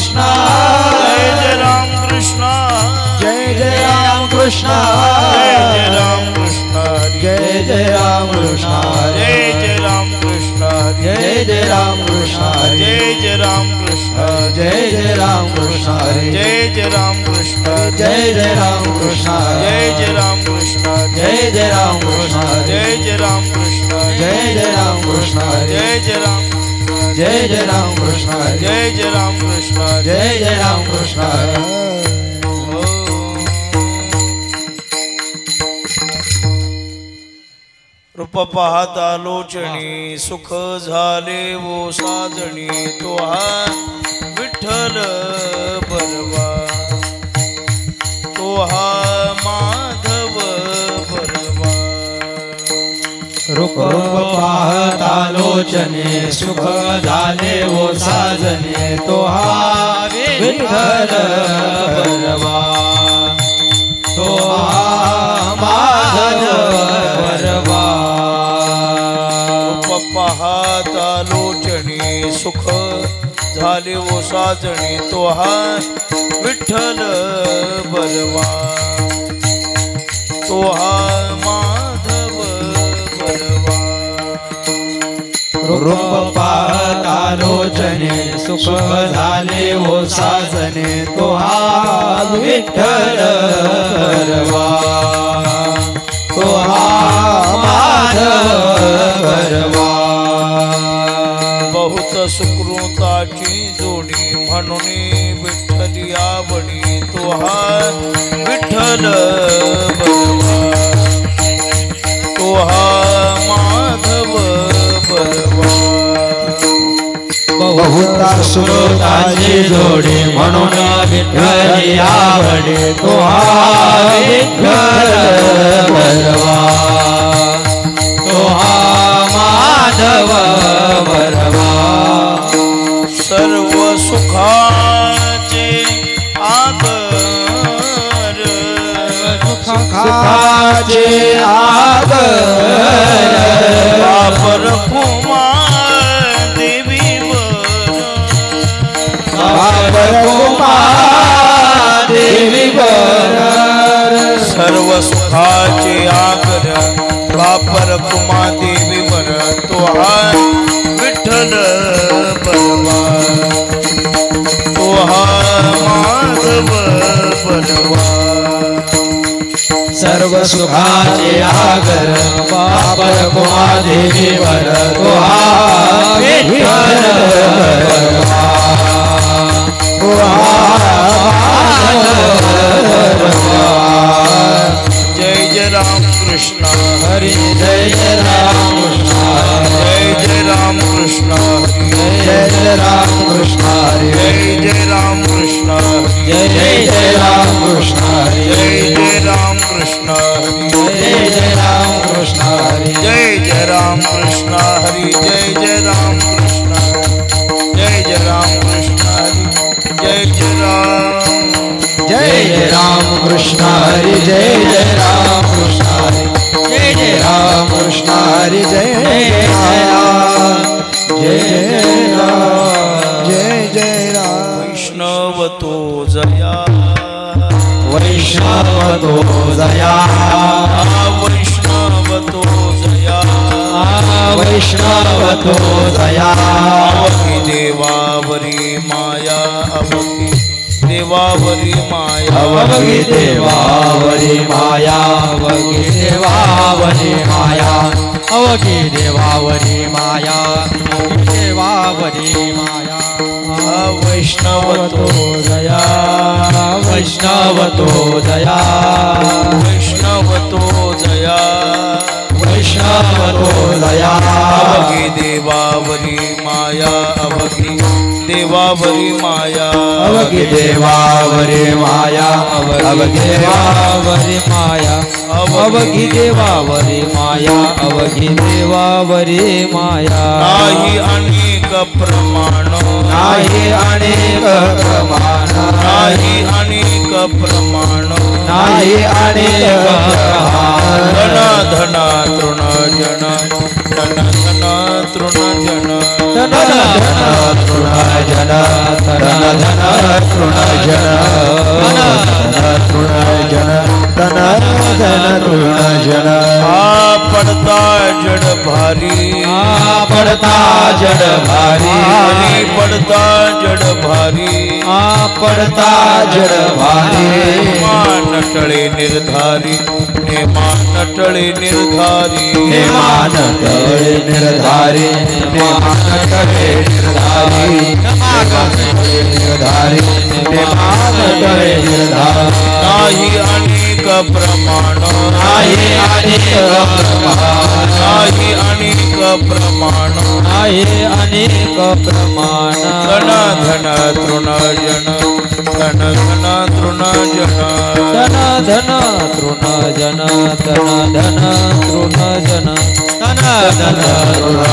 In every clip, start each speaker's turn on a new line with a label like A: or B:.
A: कृष्ण
B: जय जय राम कृष्ण
A: जय जय राम कृष्ण
B: जय राम कृष्ण
A: जय जय राम कृष्ण
B: जय जय राम कृष्ण
A: जय जय राम कृष्ण
B: जय जय राम कृष्ण
A: जय जय राम कृष्ण
B: जय जय राम कृष्ण
A: जय जय राम कृष्ण
B: जय जय राम कृष्ण
A: जय जय राम कृष्ण
B: जय जय राम कृष्ण
A: जय जय राम कृष्ण
B: जय जय राम
A: जय जय राम कृष्ण
B: जय जय राम कृष्ण
A: जय जय राम कृष्ण
B: रूप पाहता लोचणी सुख झाले वो साजणी तो हा विठ्ठल बरवा तो हा माधव बरवा
A: रूप पाहता लोचने सुख झाले वो साजने तो हा विठ्ठल बरवा तो हा माधव बरवा
B: रूप पाहता लोचणी सुख झाले वो साजणी तो हा विठ्ठल बरवा तो हा माधव बरवा
A: रूप पाहता लोचने सुख झाले वो साजने तो हा विठ्ठल बरवा तो हा माधव बरवा
B: बहुत सुकृताची जोडी म्हणून विठ्ठली आवडी तो हा विठ्ठल बरवा तो हा माधव बरवा
A: बहुता सुरोताची जोडी म्हणून विठ्ठली आवडे तो हा विठ्ठल बरवा तो हा माधव बरवा
B: सर्व सुखाचे आगर
A: सुखाचे आगर
B: वापर कुमार देवीवर
A: बाबर कुमार देवीवर
B: सर्व सुखाचे आगर वापर कुमा देवीवर तो हा विठ्ठल बरवा तो हा माधव बरवा
A: सर्व सुखाचे आगर बाबर कुमार देवीवर तो हा विठ्ठल बरवा तो हा बरवा
B: जय जय राम कृष्ण
A: हरी जय जय राम कृष्ण
B: जय जय राम कृष्ण
A: जय जय राम कृष्ण
B: जय जय राम कृष्ण
A: जय जय राम कृष्ण
B: जय जय राम कृष्ण
A: जय जय राम कृष्ण
B: जय जय राम कृष्ण हरि जय जय राम कृष्ण जय जय राम कृष्ण हरि जय जय राम
A: कृष्ण हरि जय जय राम कृष्ण हरि जय जय राम कृष्ण हरि जय जय राम जय राम जय जय राम
B: वैष्णव तो जया
A: वैष्णव तो जया
B: वैष्णव तो जया
A: वैष्णव तो जया
B: अवघी देवावरी माया अवघी देवावरी माया
A: अवघी देवावरी माया अवघी देवावरी माया अवघी देवावरी माया देवावरी माया
B: वैष्णव तो
A: जया वैष्णव तो जया
B: वैष्णव तो जया
A: वैष्णव तो जया
B: अवघी देवावरी माया अवघी देवावरी माया
A: अवघी देवावरी माया अवघी देवावरी माया अवघी देवावरी माया अवघी देवावरी माया
B: नाही अनेक प्रमाण
A: नाही अनेक प्रमाण
B: नाही अनेक प्रमाण
A: नाही अनेक
B: धन धन तृण जन धन धन तृण जन
A: धन धन तृण जन धन धन
B: पड़ता जड़ भारी
A: पड़ता जड़ भारी
B: मान टळे निर्धारी ने मान टळे निर्धारी
A: मान टळे निर्धारी मान टळे निर्धारी निर्धारी मान टळे निर्धारी
B: नाही अनेक प्रमाण
A: नाही अनेक प्रमाण
B: नाही अनेक प्रमाण
A: आहे अनेक प्रमाण
B: धन धन तृण जन धन धन तृण जन
A: धन धन तृण जन धन धन तृण जन धन धन तृण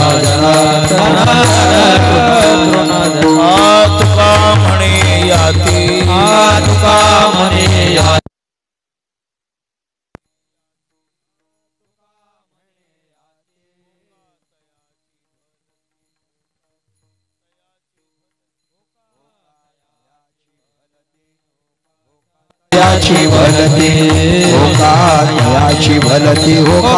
A: जन धन तृण जन
B: तुका म्हणे याती
A: तुका म्हणे याती याची भलती होका याची भलती होका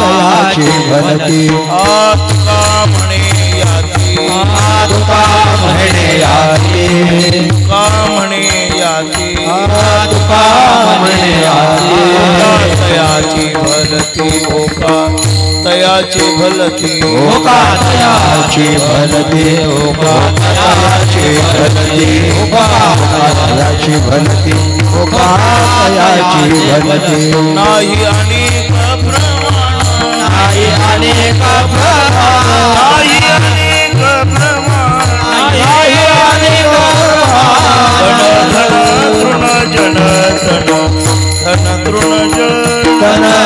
A: याची भलती
B: तुका म्हणे याती
A: तुका म्हणे याती
B: तुका म्हणे याती
A: तुका म्हणे याती
B: तयाची भलती होका तयाची भलती
A: होका तयाची भलती होका तयाची भलती होका तयाची भलती होका तयाची भलती
B: नाही अनेक प्रमाण
A: नाही अनेक प्रमाण
B: नाही अनेक प्रमाण
A: नाही अनेक
B: धन धन तृण जन धन धन
A: तृण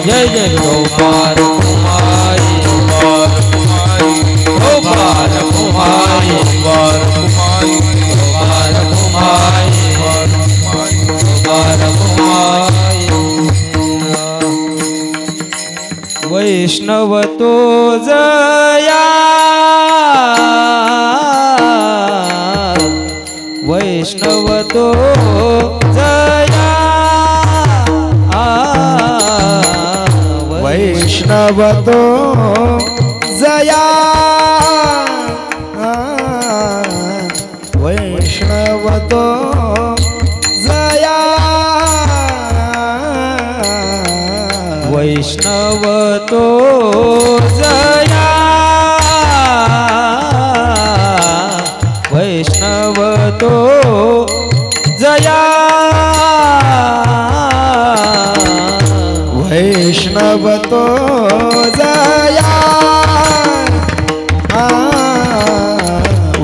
A: जय जय गोपाल कुमारी गोपाल कुमारी गोपाल कुमारी गोपाल कुमारी गोपाल कुमारी वैष्णव तो जया वैष्णव तो जया वैष्णव तो जया वैष्णव तो जया वैष्णव तो जया वैष्णव तो जया वैष्णव तो जया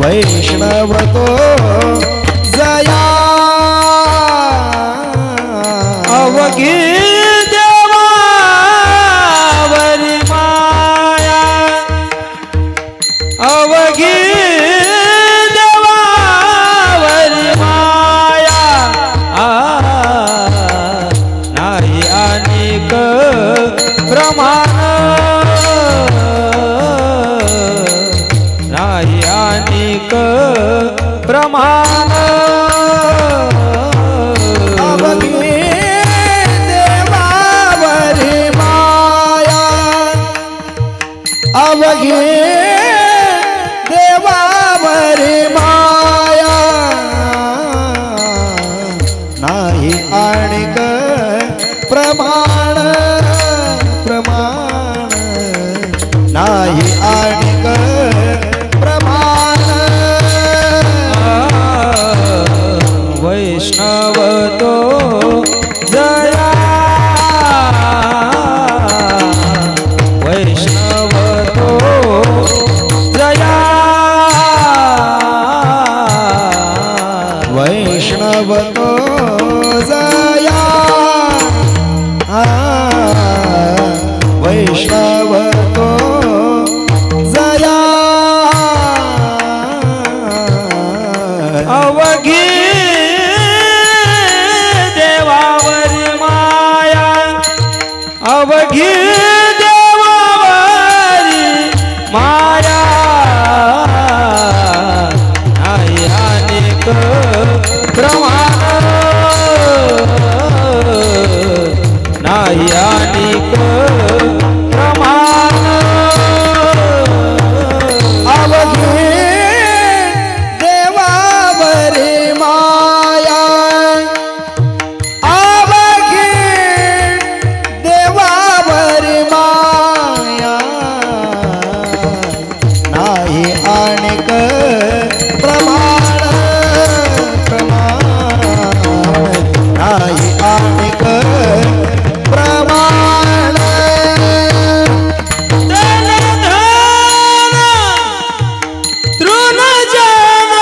A: वैष्णव तो जया अवघी देवावरी माया अवघी देवावरी माया नाही अनेक प्रमाण नाही अनेक प्रमाण अवघी देवावरी माया अवघी देवावरी माया नाही अनेक प्रमाण प्रमाण नाही अनेक प्रमाण वैष्णव तो जया अवघी देवावारी माया नाही अनेक प्रमाण नाही अनेक प्रमाण अवघी देवावरी माया अवघी देवावरी माया नाही अनेक प्रमाण प्रमाण नाही अनेक प्रमाण धन धन तृण जन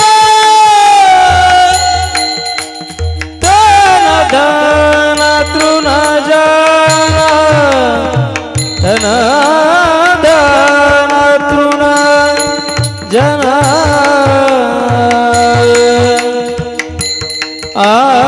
A: धन धन तृण जन धन धन तृण जन आ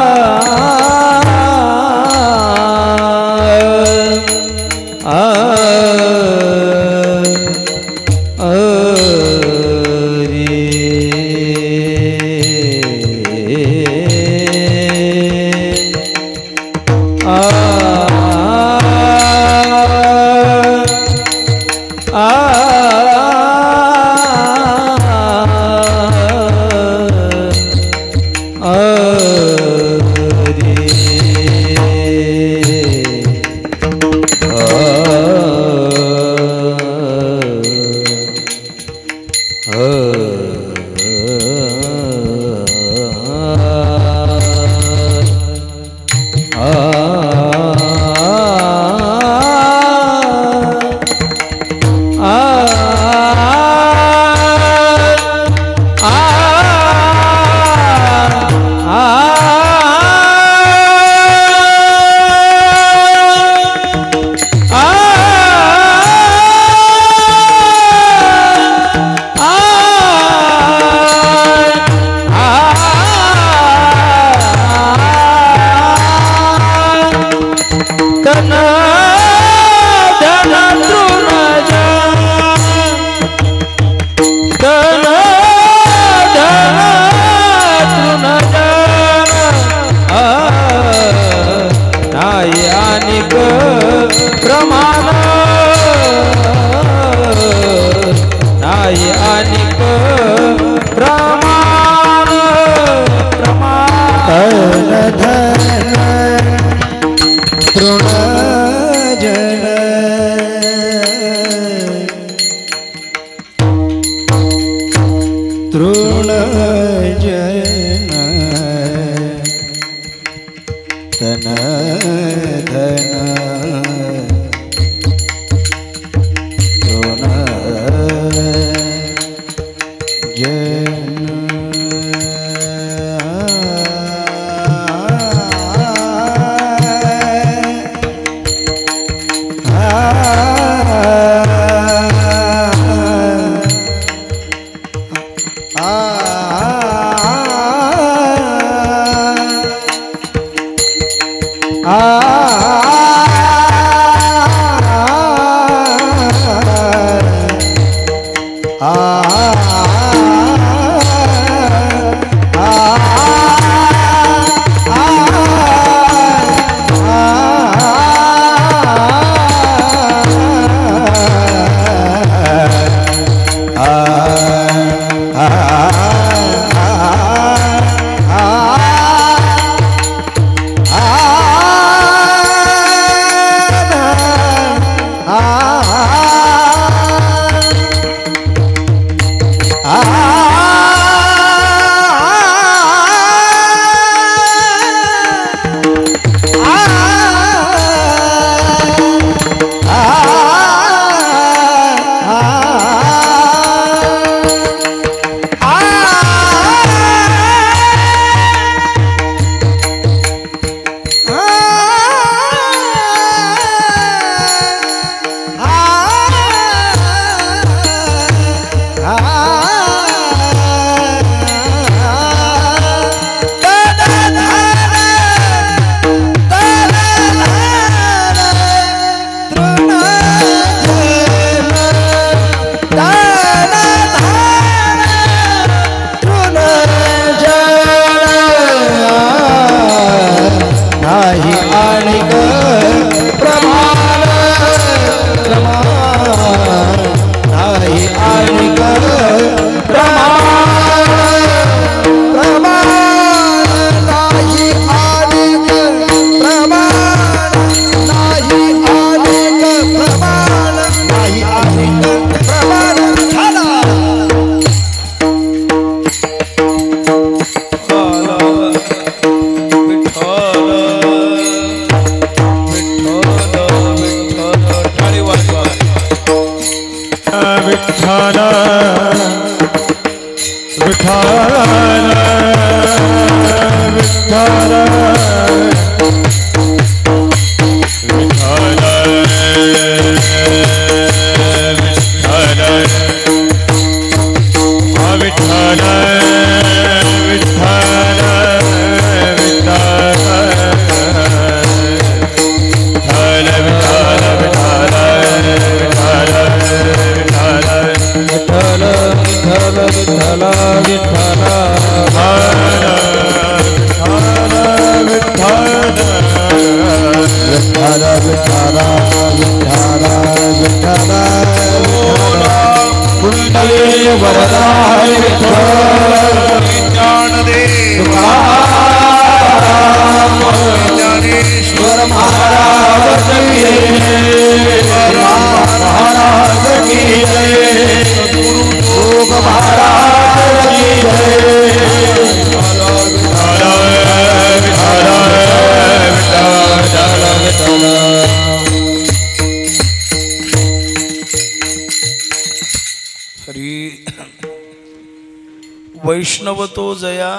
B: वैष्णवतो जया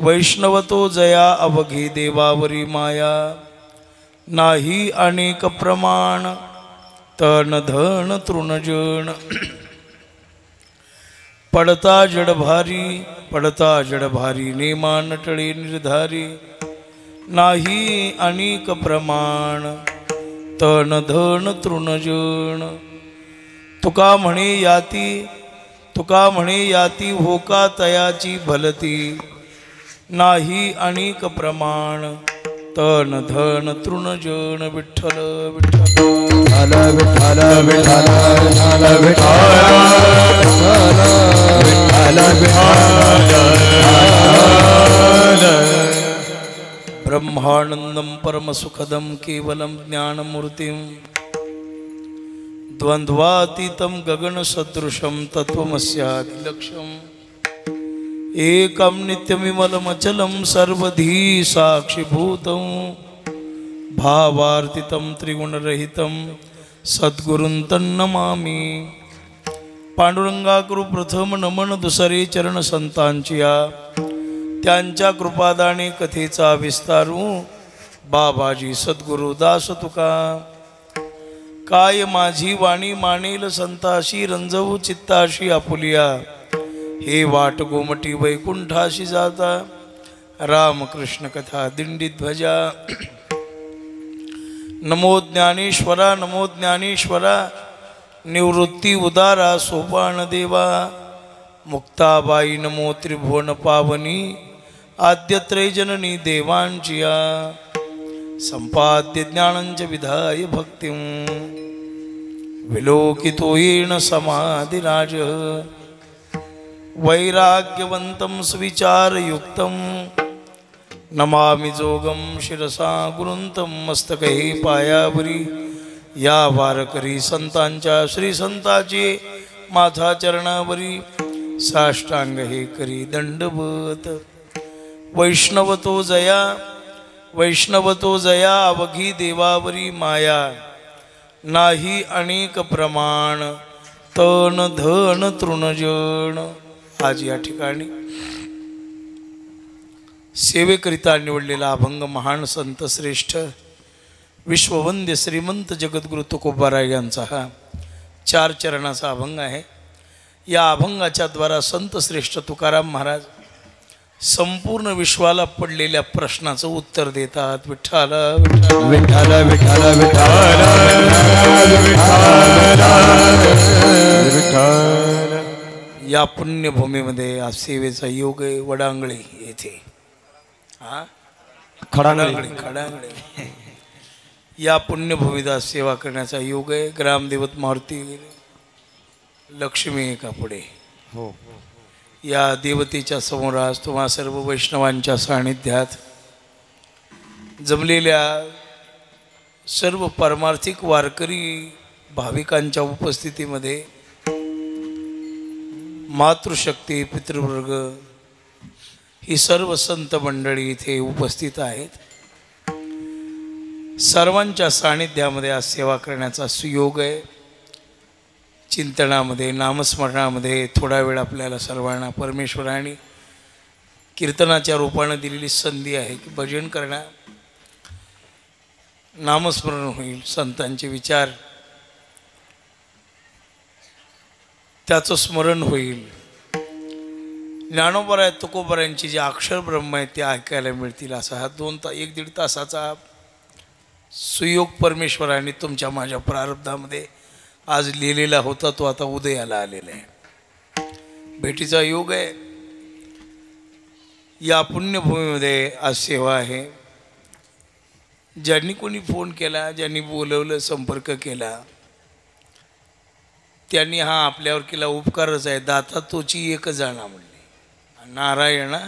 B: वैष्णवतो जया अवघी देवावरी माया नाही अनेक प्रमाण तन धन तृणजन पडता जड भारी नेमा नटळे निर्धारी नाही अनेक प्रमाण तन धन तृणजन तुका म्हणे याती होका तयाची भलती नाही अनेक प्रमाण तन धन तृणजन विठ्ठल विठ्ठल विठ्ठल विठ्ठल विठ्ठल विठ्ठल ब्रह्मानंदं परमसुखदं केवलं ज्ञानमूर्तिं द्वन्द्वातीतं गगनसदृशं तत्त्वमस्यादिलक्ष्यम् एकं नित्यमिमलमचलं सर्वधी साक्षिभूतं भावार्थितं त्रिगुणरहितं सद्गुरुं तन्नमामि पांडुरंगा करू प्रथम नमन दुसरे चरण संतांचिया त्यांच्या कृपादाने कथेचा विस्तारू बाबाजी सद्गुरु दास तुका काय माझी वाणी मानेल संताशी रंजवू चित्ताशी आपुलिया हे वाट गोमटी वैकुंठाशी जाता रामकृष्ण कथा दिंडी ध्वजा नमो ज्ञानेश्वरा निवृत्ती उदारा सोपान देवा मुक्ताबाई नमो त्रिभुवन पावनी आद्यत्रय जननी देवांचिया संपाद्य ज्ञानंच विधाय भक्तिं विलोकितो येन समाधिराज वैराग्यवन्तं सुविचारयुक्तं नमामि जोगं शिरसा गुरुंतं मस्तके पायावरी या वारकरी संतांच्या श्री संताचे माझा चरणावरी साष्टांग हे करी दंडवत वैष्णवतो जया अवघी देवावरी माया नाही अनेक प्रमाण तन धन तृणजन आज या ठिकाणी सेवेकरिता निवडलेला अभंग महान संत श्रेष्ठ विश्ववंद्य श्रीमंत जगद्गुरु तुकोबाराय यांचा हा 4 चरणाचा अभंग आहे। या अभंगाच्या द्वारा संत श्रेष्ठ तुकाराम महाराज संपूर्ण विश्वाला पडलेल्या प्रश्नाचं उत्तर देतात। विठ्ठल विठ्ठल विठ्ठल विठ्ठल। या पुण्यभूमीमध्ये आज सेवेचा योग आहे। वडांगळे येथे खडांगळे या पुण्यभूमीला सेवा करण्याचा योग आहे। ग्रामदेवत मारुती लक्ष्मी एका पुढे हो या देवतेच्या समोर आज तुम्हा सर्व वैष्णवांच्या सानिध्यात जमलेल्या सर्व परमार्थिक वारकरी भाविकांच्या उपस्थितीमध्ये मातृशक्ती पितृवर्ग ही सर्व संत मंडळी इथे उपस्थित आहेत। सर्वांच्या सानिध्यामध्ये आज सेवा करण्याचा सुयोग आहे। चिंतनामध्ये नामस्मरणामध्ये थोडा वेळ आपल्याला सर्वांना परमेश्वराने कीर्तनाच्या रूपानं दिलेली संधी आहे की भजन करणं, नामस्मरण होईल, संतांचे विचार त्याचं स्मरण होईल, ज्ञानोबा तुकोबारायांची जे अक्षर ब्रह्म आहे ते ऐकायला मिळतील. असा हा 1-1.5 तासाचा सुयोग परमेश्वराने तुमच्या माझ्या प्रारब्धामध्ये आज लिहिलेला होता, तो आता उदयाला आलेला आहे. भेटीचा योग आहे. या पुण्यभूमीमध्ये आज सेवा आहे. ज्यांनी कोणी फोन केला, ज्यांनी बोलवलं, संपर्क केला, त्यांनी हा आपल्यावर केला उपकारच आहे. दाता तोची एक जाणा म्हणले, नारायणा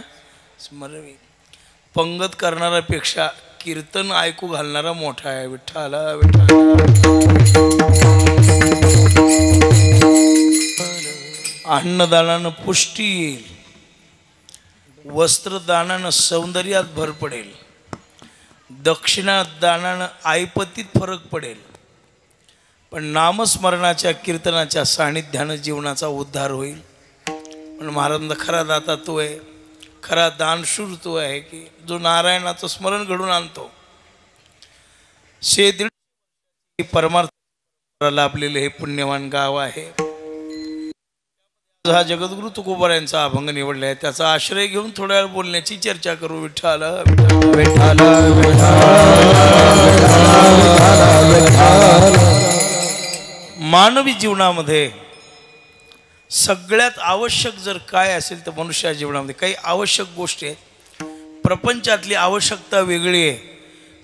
B: स्मरवी. पंगत करणाऱ्यापेक्षा कीर्तन ऐकू घालणारा मोठा आहे. विठ्ठला विठ्ठला. अन्नदानानं पुष्टी येईल, वस्त्रदानानं सौंदर्यात भर पडेल, दक्षिणादानानं ऐपतीत फरक पडेल, पण नामस्मरणाच्या कीर्तनाच्या सानिध्यानं जीवनाचा उद्धार होईल. पण महाराजांचा खरा दाता तो आहे, खरा दानशूर तो आहे की जो नारायणाचं स्मरण घडून आणतो. 150 परमार्थ लाभलेलं हे पुण्यवान गाव आहे. हा जगद्गुरु तुकोबारायांचा अभंग निवडला आहे. त्याचा आश्रय घेऊन थोड्या वेळ बोलण्याची चर्चा करू. विठ्ठला विठ्ठला. मानवी जीवनामध्ये सगळ्यात आवश्यक जर काय असेल तर मनुष्या जीवनामध्ये काही आवश्यक गोष्टी आहेत. प्रपंचातली आवश्यकता वेगळी आहे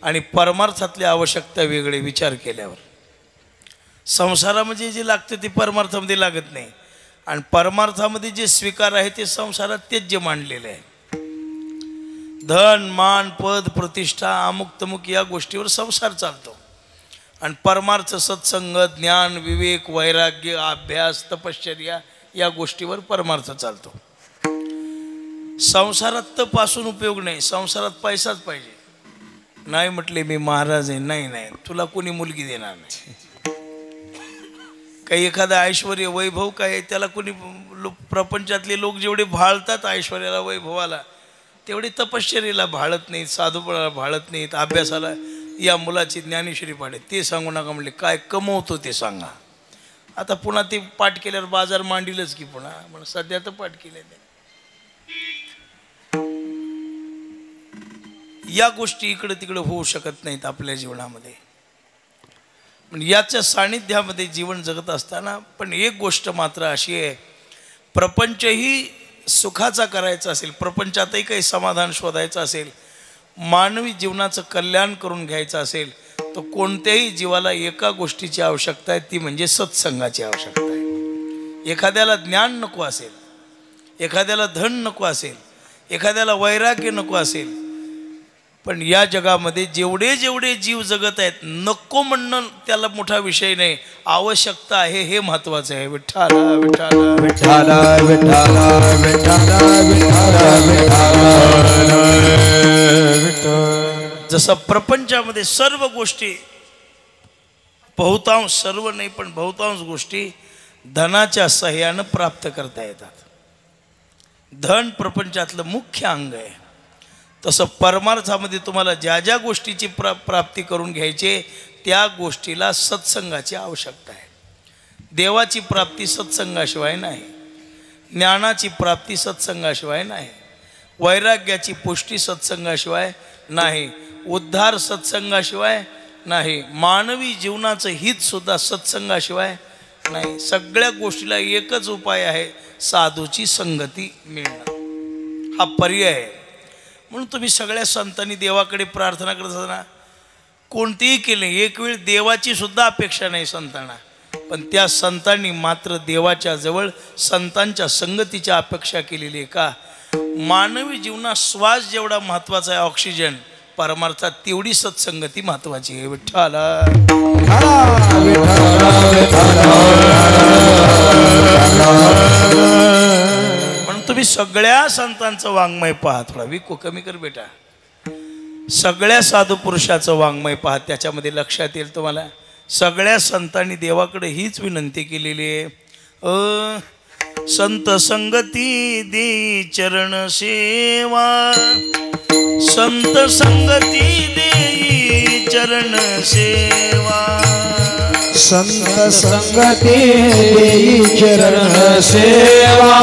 B: आणि परमार्थातली आवश्यकता वेगळी. विचार केल्यावर संसारामध्ये जे लागतं ते परमार्थामध्ये लागत नाही, आणि परमार्थामध्ये जे स्वीकार आहे ते संसारात तेच जे मांडलेलं आहे. धन मान पद प्रतिष्ठा अमुक तमुक या गोष्टीवर संसार चालतो, आणि परमार्थ सत्संग ज्ञान विवेक वैराग्य अभ्यास तपश्चर्या या गोष्टीवर परमार्थ चालतो. संसारात तप असून उपयोग नाही, संसारात पैसाच पाहिजे. नाही म्हटले मी महाराज आहे, नाही नाही तुला कोणी मुलगी देणार नाही. काही एखादा ऐश्वर्य वैभव काय त्याला कोणी प्रपंचातले लोक जेवढे भाळतात ऐश्वर्याला वैभवाला तेवढे तपश्चर्याला भाळत नाहीत, साधूपणाला भाळत नाहीत, अभ्यासाला. या मुलाची ज्ञानेश्वरी पाडे ते सांगू नका म्हणले, काय कमवतो ते सांगा. आता पुन्हा ते पाठ केल्यावर बाजार मांडीलच की पुन्हा, म्हणून सध्या तर पाठ केले. या गोष्टी इकडे तिकडे होऊ शकत नाहीत आपल्या जीवनामध्ये. पण याच्या सानिध्यामध्ये जीवन जगत असताना पण एक गोष्ट मात्र अशी आहे, प्रपंचही सुखाचा करायचा असेल, प्रपंचातही काही समाधान शोधायचं असेल, मानवी जीवनाचं कल्याण करून घ्यायचं असेल तर कोणत्याही जीवाला एका गोष्टीची आवश्यकता आहे, ती म्हणजे सत्संगाची आवश्यकता आहे. एखाद्याला ज्ञान नको असेल, एखाद्याला धन नको असेल, एखाद्याला वैराग्य नको असेल, पण या जगामध्ये जेवढे जेवढे जीव जगत आहेत नको म्हणणं त्याला मोठा विषय नाही, आवश्यकता आहे हे महत्वाचं आहे. विठ्ठला विठ्ठला विठ्ठला विठ्ठला विठ्ठला. जसं प्रपंचामध्ये सर्व गोष्टी बहुतांश, सर्व नाही पण बहुतांश गोष्टी धनाच्या सहाय्यानं प्राप्त करता येतात. धन प्रपंचातलं मुख्य अंग आहे. तसं परमार्थामध्ये तुम्हाला ज्या ज्या गोष्टीची प्राप्ती करून घ्यायची त्या गोष्टीला सत्संगाची आवश्यकता आहे. देवाची प्राप्ती सत्संगाशिवाय नाही, ज्ञानाची प्राप्ती सत्संगाशिवाय नाही, वैराग्याची पुष्टी सत्संगाशिवाय नाही, उद्धार सत्संगाशिवाय नाही, मानवी जीवनाचं हितसुद्धा सत्संगाशिवाय नाही. सगळ्या गोष्टीला एकच उपाय आहे, साधूची संगती मिळणं हा पर्याय आहे. म्हणून तुम्ही सगळ्या संतांनी देवाकडे प्रार्थना करत असताना कोणतीही केले, एक वेळ देवाची सुद्धा अपेक्षा नाही संतांना, पण त्या संतांनी मात्र देवाच्या जवळ संतांच्या संगतीची अपेक्षा केलेली आहे. का? मानवी जीवनात श्वास जेवढा महत्त्वाचा आहे ऑक्सिजन, परमार्थात तेवढी सत्संगती महत्त्वाची आहे. विठ्ठला म्हणून तुम्ही सगळ्या संतांचं वाङ्मय पहा. थोडा विको कमी कर बेटा. सगळ्या साधू पुरुषाचं वाङ्मय पहा, त्याच्यामध्ये लक्षात येईल तुम्हाला सगळ्या संतांनी देवाकडे हीच विनंती केलेली आहे, संत संगती देई चरण सेवा, संत संगती देई चरण सेवा,
A: संत संगती देई चरण सेवा,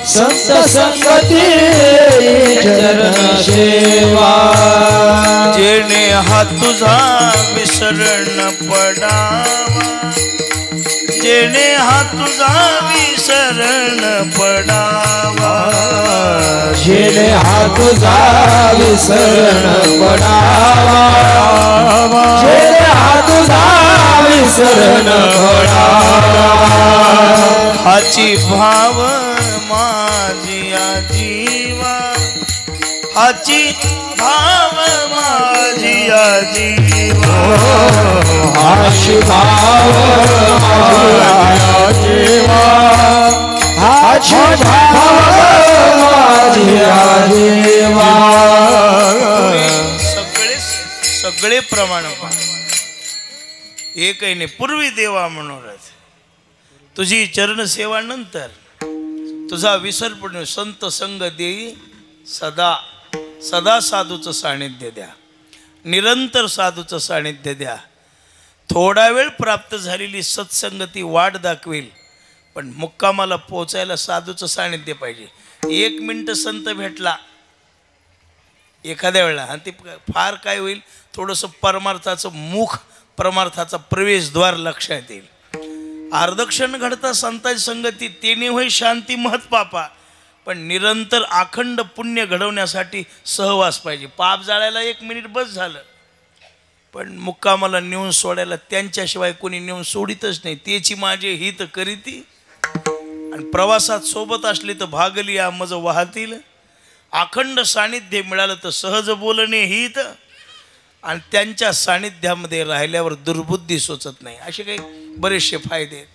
A: संत संगती देई चरण सेवा,
B: जेणे हा तुझा विसरण पडावा, जेणे हा तुझा विसरण पडावा,
A: जेणे हा तुझा विसरण पडावा, जेणे हा तुझा विसरण पडावा,
B: हाची भाव माझिया जीवा, हाची भाव माझिया जीवा,
A: हाची भाव माझिया जीवा, हाची भाव माझिया जीवा.
B: सगळे प्रमाण एकही नाही. पूर्वी देवा मनोरथ, तुझी चरण सेवा नंतर, तुझा विसर पडून संत संग देई सदा, सदा साधूचं सानिध्य द्या, निरंतर साधूचं सानिध्य द्या. थोडा वेळ प्राप्त झालेली सत्संगती वाट दाखवेल, पण मुक्कामाला पोचायला साधूचं सानिध्य पाहिजे. 1 मिनिट संत भेटला एखाद्या वेळेला आणि ते फार काय होईल, थोडंसं परमार्थाचं मुख, परमार्थाचा प्रवेशद्वार लक्षात येईल. अर्धक्षण घडता संतांची संगती तेने होय शांती महत् पापा, पण निरंतर अखंड पुण्य घडवण्यासाठी सहवास पाहिजे. पाप जाळायला 1 मिनिट बस झालं, पण मुक्कामाला नेऊन सोडायला त्यांच्याशिवाय कोणी नेऊन सोडितच नाही. त्याची माझे हित करीती, आणि प्रवासात सोबत असले तर भागली या मज वाहतील. अखंड सानिध्य मिळालं तर सहज बोलणे हित, आणि त्यांच्या सानिध्यामध्ये राहिल्यावर दुर्बुद्धी सोचत नाही. असे काही बरेचसे फायदे आहेत.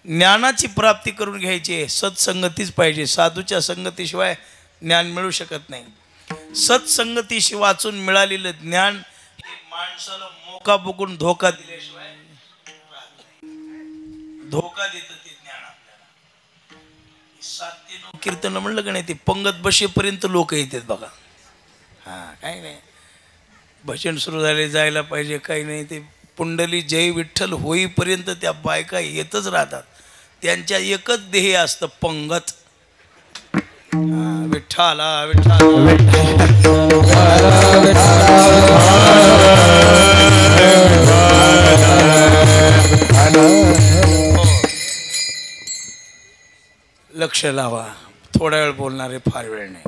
B: ज्ञानाची प्राप्ती करून घ्यायची आहे, सत्संगतीच पाहिजे. साधूच्या संगतीशिवाय ज्ञान मिळू शकत नाही. सत्संगतीशी वाचून मिळालेलं ज्ञान हे माणसाला मोका बघून धोका दिल्याशिवाय धोका देतं ते ज्ञान आपल्याला. 7 कीर्तन म्हणलं का नाही, ते पंगत बसेपर्यंत लोक येतात बघा. हां, काही नाही, भजन सुरू झाले जायला पाहिजे, काही नाही. ते पुंडली जय विठ्ठल होईपर्यंत त्या बायका येतच राहतात. त्यांच्या एकच ध्येय असतं, पंगत. विठ्ठला विठ्ठला लक्ष लावा. थोडा वेळ बोलणारे, फार वेळ नाही.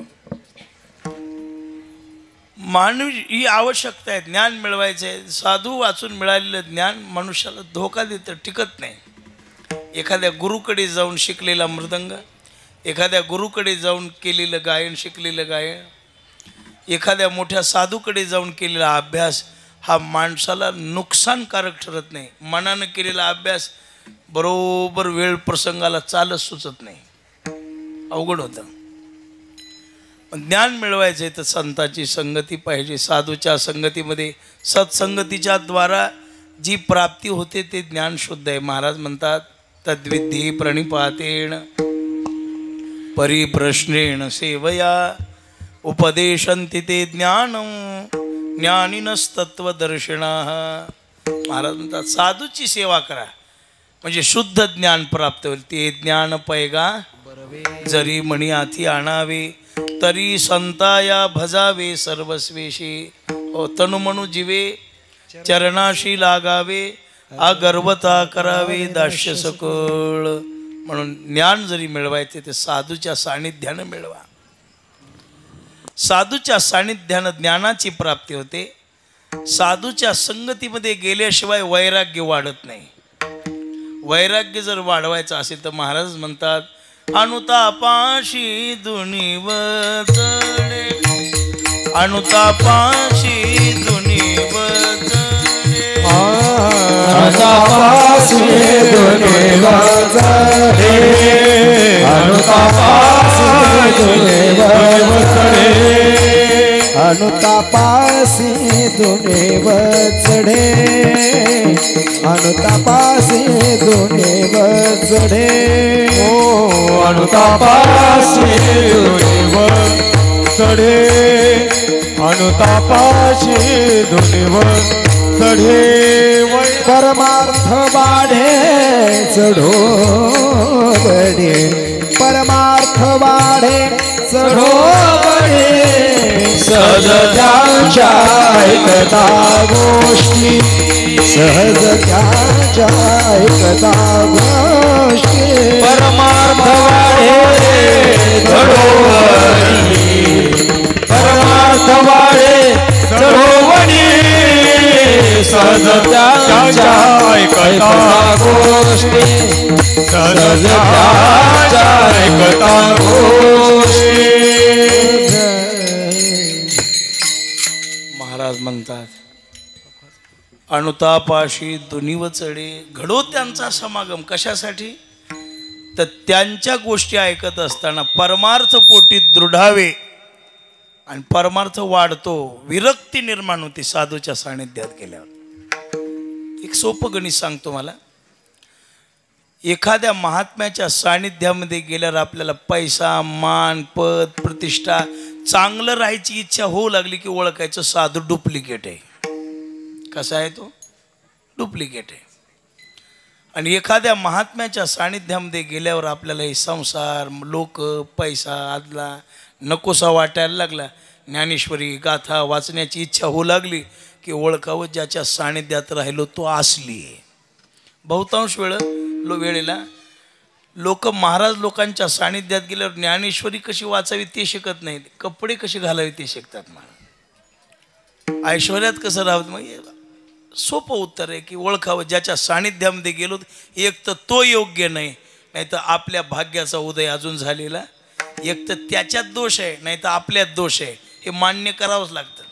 B: मानवी ही आवश्यकता आहे, ज्ञान मिळवायचं आहे. साधू वाचून मिळालेलं ज्ञान मनुष्याला धोका देतं, टिकत नाही. एखाद्या गुरुकडे जाऊन शिकलेला मृदंग, एखाद्या गुरुकडे जाऊन केलेलं गायन, शिकलेलं गायन, एखाद्या मोठ्या साधूकडे जाऊन केलेला अभ्यास हा माणसाला नुकसानकारक ठरत नाही. मनानं केलेला अभ्यास बरोबर वेळ प्रसंगाला चालच सुचत नाही, अवघड होतं. ज्ञान मिळवायचं आहे तर संतांची संगती पाहिजे. साधूच्या संगतीमध्ये, सत्संगतीच्या द्वारा जी प्राप्ती होते ते ज्ञान शुद्ध आहे. महाराज म्हणतात, तद्विद्धी प्रणिपातेन परिप्रश्नेन सेवया उपदेशन्ति ते ज्ञानं ज्ञानिनस्तत्वदर्शिनाः. महाराज म्हणतात, साधूची सेवा करा म्हणजे शुद्ध ज्ञान प्राप्त होईल. ते ज्ञान पैगा जरी मणी हाती आणावे, तरी संताया भजावे सर्वस्वेशी. तनु म्हणू जीवे चरणाशी लागावे, अगर्वता करावे दास्य सकळ. म्हणून ज्ञान जरी मिळवायचे ते साधूच्या सानिध्यानं मिळवा. साधूच्या सानिध्यानं ज्ञानाची प्राप्ती होते. साधूच्या संगतीमध्ये गेल्याशिवाय वैराग्य वाढत नाही. वैराग्य जर वाढवायचं असेल तर महाराज म्हणतात, अनुतापाशी दुनिवचणे, अनुतापाशी दुनिवचणे,
A: अनुतापाशी दुनिवचणे, अनुतापाशी दुनिवचणे, अनुतापासी दुनिवचणे, अनुतापासी दोन्हीवर चढे
C: अनुतापासी दोन्हीवर चढे अनुतापासी दोन्हीवर चढे
A: परमार्थ वाढे चढो बढे परमार्थ वाढे चढो बढे सहज त्यांच्या ऐकता गोष्टी सहज त्यांच्या ऐकता गोष्टी
B: परमार्थ वाढे चढो परमार्थ वाढे चढो सहज त्यांच्या ऐकता गोष्टी सहज त्यांच्या ऐकता गोष्टी. महाराज म्हणतात अनुतापाशी दुनिव चढे घडो त्यांचा समागम. कशासाठी? तर त्यांच्या गोष्टी ऐकत असताना परमार्थ पोटी दृढावे आणि परमार्थ वाढतो, विरक्ती निर्माण होती साधूच्या सानिध्यात गेल्यावर. एक सोपं गणित सांगतो मला. एखाद्या महात्म्याच्या सानिध्यामध्ये गेल्यावर आपल्याला पैसा मान पद प्रतिष्ठा चांगलं राहायची इच्छा होऊ लागली की ओळखायचं साधू डुप्लिकेट आहे. कसा आहे तो? डुप्लिकेट आहे. आणि एखाद्या महात्म्याच्या सानिध्यामध्ये गेल्यावर आपल्याला हे संसार लोक पैसा आदला नकोसा वाटायला लागला, ज्ञानेश्वरी गाथा वाचण्याची इच्छा होऊ लागली की ओळखावं ज्याच्या सानिध्यात राहिलो तो असली आहे. बहुतांश वेळेला लोक महाराज लोकांच्या सानिध्यात गेल्यावर ज्ञानेश्वरी कशी वाचावी ते शिकत नाहीत, कपडे कसे घालावे ते शिकतात. महाराज ऐश्वर्यात कसं राहावं. मग सोपं उत्तर आहे की ओळखावं ज्याच्या सानिध्यामध्ये गेलो. एक तर तो योग्य नाही, नाही तर आपल्या भाग्याचा उदय अजून झालेला. एक तर त्याच्यात दोष आहे, नाही तर आपल्यात दोष आहे. हे मान्य करावंच लागतं.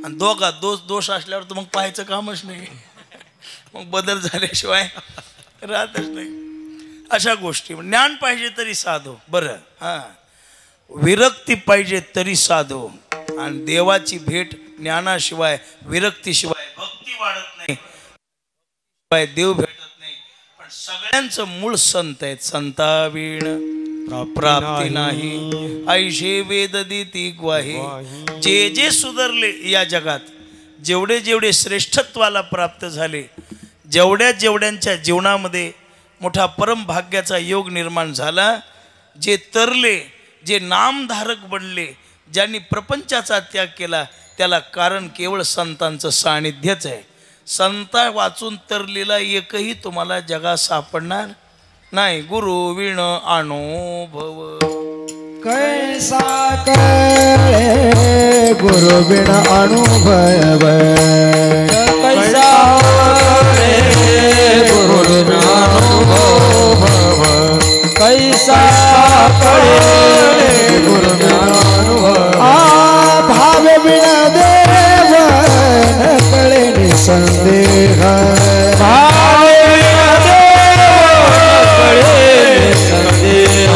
B: आणि दोघात दोष असल्यावर तर मग पाहायचं कामच नाही. मग बदल झाल्याशिवाय राहतच नाही. अशा गोष्टी. ज्ञान पाहिजे तरी साधो. बरं हां, विरक्ती पाहिजे तरी साधो. आणि देवाची भेट ज्ञानाशिवाय विरक्तीशिवाय भक्ती वाढत नाही, देव भेटत नाही. पण सगळ्यांचं मूळ संत आहेत. संतावीण प्राप्ती नाही ऐशे वेद देती ग्वाही. जे जे सुधारले या जगात, जेवढे जेवढे श्रेष्ठत्वाला प्राप्त झाले, जेवढ्यांच्या जीवनामध्ये मोठा परमभाग्याचा योग निर्माण झाला, जे तरले, जे नामधारक बनले, ज्यांनी प्रपंचाचा त्याग केला, त्याला कारण केवळ संतांचं सानिध्यच आहे. संता वाचून तरलेला एकही तुम्हाला जगात सापडणार नाही. गुरु विण अनुभव
A: कैसा कळे गुरु बिन अनुभव
C: कैसा कळे गुरु बिन अनुभव कैसा कळे गुरु बिन अनुभव.
A: भाव बिन देव न कळे निसंदेह
C: भाव बिन देव कळे निसंदेह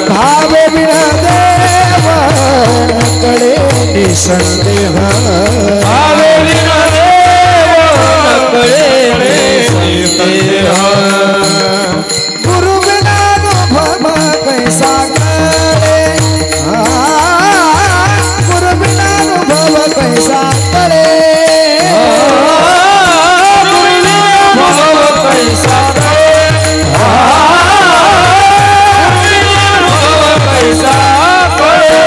A: भाव बिन देव न कळे निसंदेह
C: भाव बिन देव न कळे निसंदेह.
A: गुरु बिन अनुभव कैसा कळे गुरु बिन अनुभव कैसा कळे
C: गुरु बिन अनुभव कैसा कळे कैसा कळे.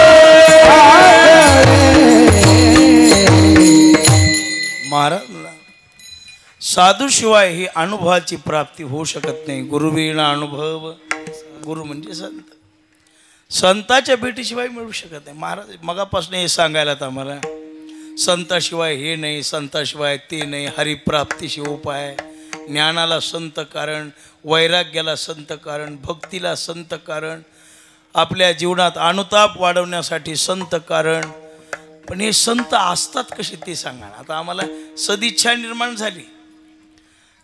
B: महाराज साधूशिवाय ही अनुभवाची प्राप्ती होऊ शकत नाही. गुरुविण अनुभव. गुरु म्हणजे संत. संताच्या भेटीशिवाय मिळू शकत नाही. महाराज मगापासून हे सांगायला आम्हाला, संताशिवाय हे नाही, संताशिवाय ते नाही, हरिप्राप्तीशी उपाय, ज्ञानाला संत कारण, वैराग्याला संत कारण, भक्तीला संत कारण, आपल्या जीवनात अनुताप वाढवण्यासाठी संत कारण. पण हे संत असतात कसे ते सांगा. आता आम्हाला सदिच्छा निर्माण झाली.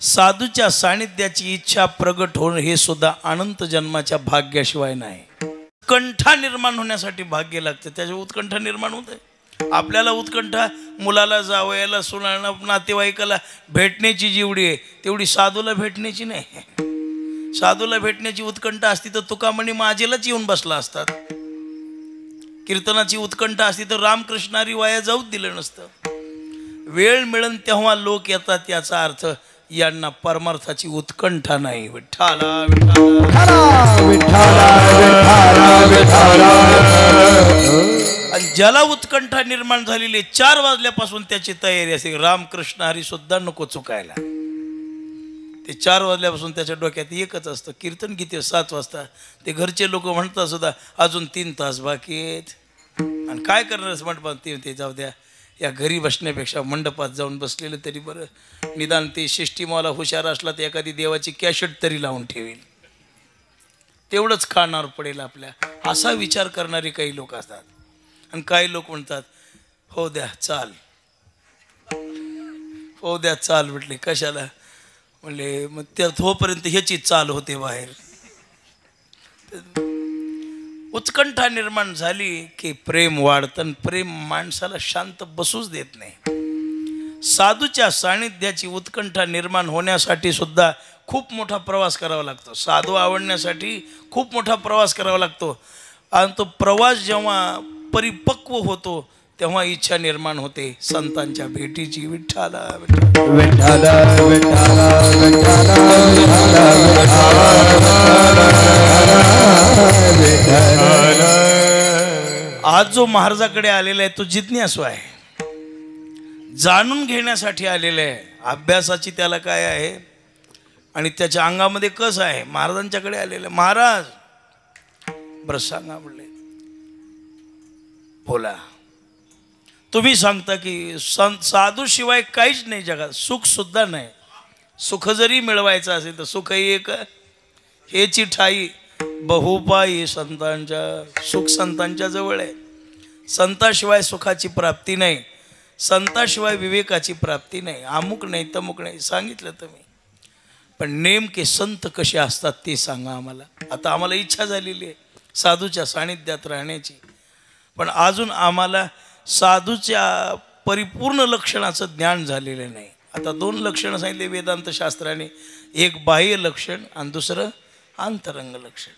B: साधूच्या सानिध्याची इच्छा प्रगट होणं हे सुद्धा अनंत जन्माच्या भाग्याशिवाय नाही. उत्कंठा निर्माण होण्यासाठी भाग्य लागतं. त्याच्या उत्कंठा निर्माण होते. आपल्याला उत्कंठा मुलाला जावयाला सुनाला नातेवाईकाला भेटण्याची जेवढी आहे तेवढी साधूला भेटण्याची नाही. साधूला भेटण्याची उत्कंठा असती तर तुकामणी माझेलाच येऊन बसला असतात. कीर्तनाची उत्कंठा असती तर रामकृष्णारी वाया जाऊच दिलं नसतं. वेळ मिळेल तेव्हा लोक येतात याचा अर्थ यांना परमार्थाची उत्कंठा नाही. विठ्ठला आणि ज्याला उत्कंठा निर्माण झालेली 4 वाजल्यापासून त्याची तयारी असते. रामकृष्ण हरी सुद्धा नको चुकायला. ते 4 वाजल्यापासून त्याच्या डोक्यात एकच असतं, कीर्तन किती 7 वाजता. ते घरचे लोक म्हणतात सुद्धा अजून 3 तास बाकी आहेत. आणि काय करणार मंडपात ते जाऊ द्या, या घरी बसण्यापेक्षा मंडपात जाऊन बसलेलं तरी बरं. निदान ते सिस्टीमवाला हुशार असला तर एखादी देवाची कॅशेट तरी लावून ठेवेल, तेवढंच खाणार पडेल आपल्या. असा विचार करणारे काही लोक असतात. आणि काही लोक म्हणतात हो द्या चाल, हो द्या चाल. म्हटले कशाला? म्हणले मग त्या तोपर्यंत ह्याची चाल होते बाहेर. उत्कंठा निर्माण झाली की प्रेम वाढतं. प्रेम माणसाला शांत बसूच देत नाही. साधूच्या सानिध्याची उत्कंठा निर्माण होण्यासाठी सुद्धा खूप मोठा प्रवास करावा लागतो. साधू आवडण्यासाठी खूप मोठा प्रवास करावा लागतो. आणि तो प्रवास जेव्हा परिपक्व होतो तेव्हा इच्छा निर्माण होते संतांच्या भेटीची. विठ्ठला आज जो महाराजाकडे आलेला आहे तो जिज्ञासू आहे, जाणून घेण्यासाठी आलेला आहे. अभ्यासाची त्याला काय आहे आणि त्याच्या अंगामध्ये कसं आहे. महाराजांच्याकडे आलेलं आहे. महाराज बरं सांगा म्हणले. बोला. तुम्ही सांगता की साधू शिवाय काहीच नाही जगात, सुख सुद्धा नाही. सुख जरी मिळवायचं असेल तर सुख एक हेची ठाई बहुपायी संतांच्या. सुख संतांच्या जवळ आहे. संताशिवाय सुखाची प्राप्ती नाही, संताशिवाय विवेकाची प्राप्ती नाही. अमुक नाही तमुक नाही सांगितलं तुम्ही. पण नेमके संत कसे असतात ते सांगा आम्हाला. आता आम्हाला इच्छा झालेली आहे साधूच्या सानिध्यात राहण्याची, पण अजून आम्हाला साधूच्या परिपूर्ण लक्षणाचं ज्ञान झालेलं नाही. आता 2 लक्षणं सांगितले वेदांत शास्त्राने, एक बाह्य लक्षण आणि दुसरं अंतरंग लक्षण.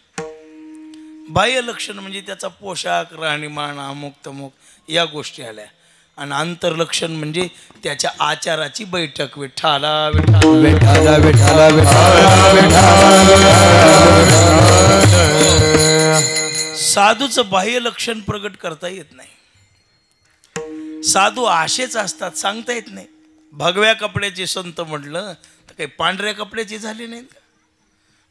B: बाह्य लक्षण म्हणजे त्याचा पोशाख राहणीमान अमुक तमुक या गोष्टी आल्या. आणि अंतर्लक्षण म्हणजे त्याच्या आचाराची बैठक. विठ्ठला साधूचं बाह्य लक्षण प्रगट करता येत नाही. साधू आशेच असतात, सांगता येत नाही. भगव्या कपड्याचे संत म्हटलं तर काही पांढऱ्या कपड्याचे झाले नाहीत का?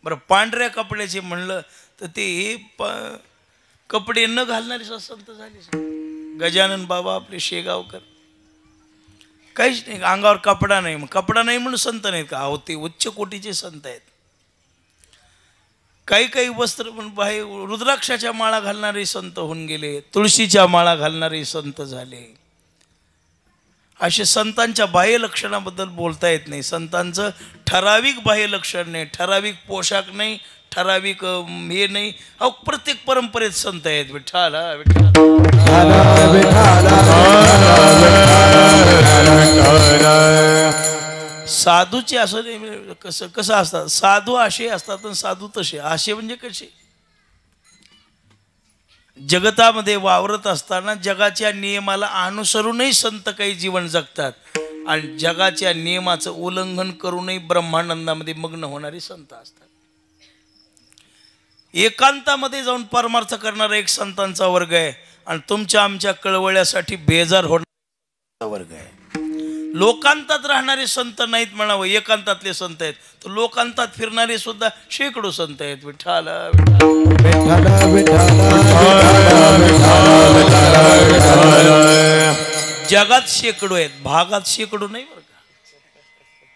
B: बरं पांढऱ्या कपड्याचे म्हणलं तर ते कपडे न घालणारे संत झाले. गजानन बाबा आपले शेगावकर काहीच नाही, अंगावर कपडा नाही. मग कपडा नाही म्हणून संत नाहीत का? अहो ते उच्च कोटीचे संत आहेत. काही काही वस्त्र पण बाहेर रुद्राक्षाच्या माळा घालणारे संत होऊन गेले, तुळशीच्या माळा घालणारे संत झाले. असे संतांच्या बाह्य लक्षणाबद्दल बोलता येत नाही. संतांचं ठराविक बाह्य लक्षण नाही, ठराविक पोशाख नाही, ठराविक हे नाही. अहो प्रत्येक परंपरेत संत आहेत. विठ्ठला साधूचे असं नाही. कसं असतात साधू? असे असतात आणि साधू तसे. असे म्हणजे कसे? जगतामध्ये वावरत असताना जगाच्या नियमाला अनुसरूनही संत काही जीवन जगतात आणि जगाच्या नियमाचं उल्लंघन करूनही ब्रह्मानंदामध्ये मग्न होणारे संत असतात. एकांतामध्ये जाऊन परमार्थ करणारा एक संतांचा वर्ग आहे आणि तुमच्या आमच्या कळवळ्यासाठी बेजार होणारा वर्ग आहे. लोकांतात राहणारे संत नाहीत म्हणावं, एकांतातले संत आहेत. तर लोकांतात फिरणारे सुद्धा शेकडो संत आहेत. विठ्ठला जगात शेकडो आहेत, भागात शेकडो नाही बरं का.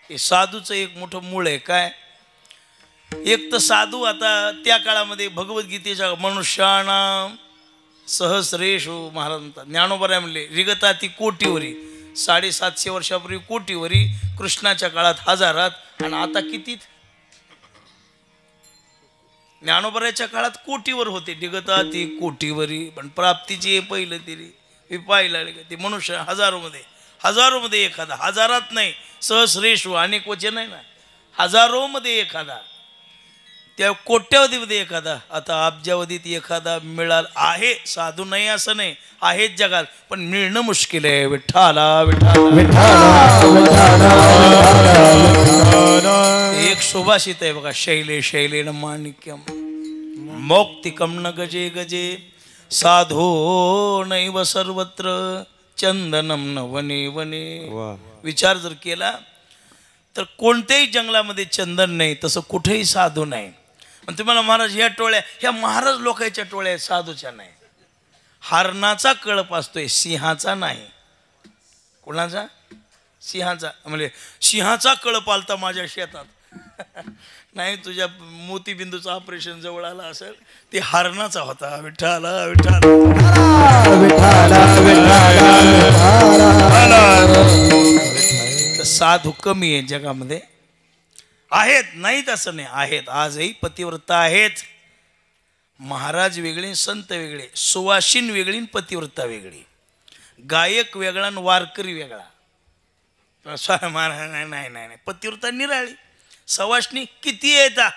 B: हे साधूचं एक मोठं मूळ आहे. काय? एक तर साधू आता त्या काळामध्ये भगवद्गीतेच्या मनुष्याणाम सहस्रेषु महाराज म्हणतात. ज्ञानोबा म्हणले रिगता ती कोटीवरी. 750 वर्षापूर्वी कोटीवरी, कृष्णाच्या काळात हजारात आणि आता कितीत? ज्ञानोबराच्या काळात कोटीवर होते. निगता ती कोटीवरी, पण प्राप्तीची हे पहिलं तरी मी पाहिला ते मनुष्य हजारोमध्ये एखादा, हजारात नाही, सहस्रेषु अनेक वचन आहे ना, हजारोमध्ये एखादा, त्या कोट्यावधीमध्ये एखादा, आता अब्जावधीत एखादा मिळाल आहे. साधू नाही असं नाही, आहेच जगात, पण मिळणं मुश्किल आहे. विठ्ठला एक सुभाषित आहे बघा, शैले शैलेन माणिक्यम मौक्तिकम न गजे गजे साधो नैव सर्वत्र चंदनम न वने वने. विचार जर केला तर कोणत्याही जंगलामध्ये चंदन नाही, तसं कुठेही साधू नाही. पण तुम्हाला महाराज ह्या टोळ्या, ह्या महाराज लोकांच्या टोळ्या साधूच्या नाही. हरणाचा कळप असतोय, सिंहाचा नाही. कोणाचा? सिंहाचा. म्हणजे सिंहाचा कळप आलता माझ्या शेतात नाही, तुझ्या मोतीबिंदूचं ऑपरेशन जवळ आलं असेल, ते हरणाचा होता. विठ्ठला विठ्ठला. साधू कमी आहे जगामध्ये, आहेत नाहीत असं नाही, आहेत. आजही पतिव्रता आहेत. महाराज वेगळे, संत वेगळे, सुवासिन वेगळी, पतिव्रता वेगळी, गायक वेगळा आणि वारकरी वेगळा. महाराज नाही नाही नाही, पतिव्रता निराळी. सवासनी किती येतात,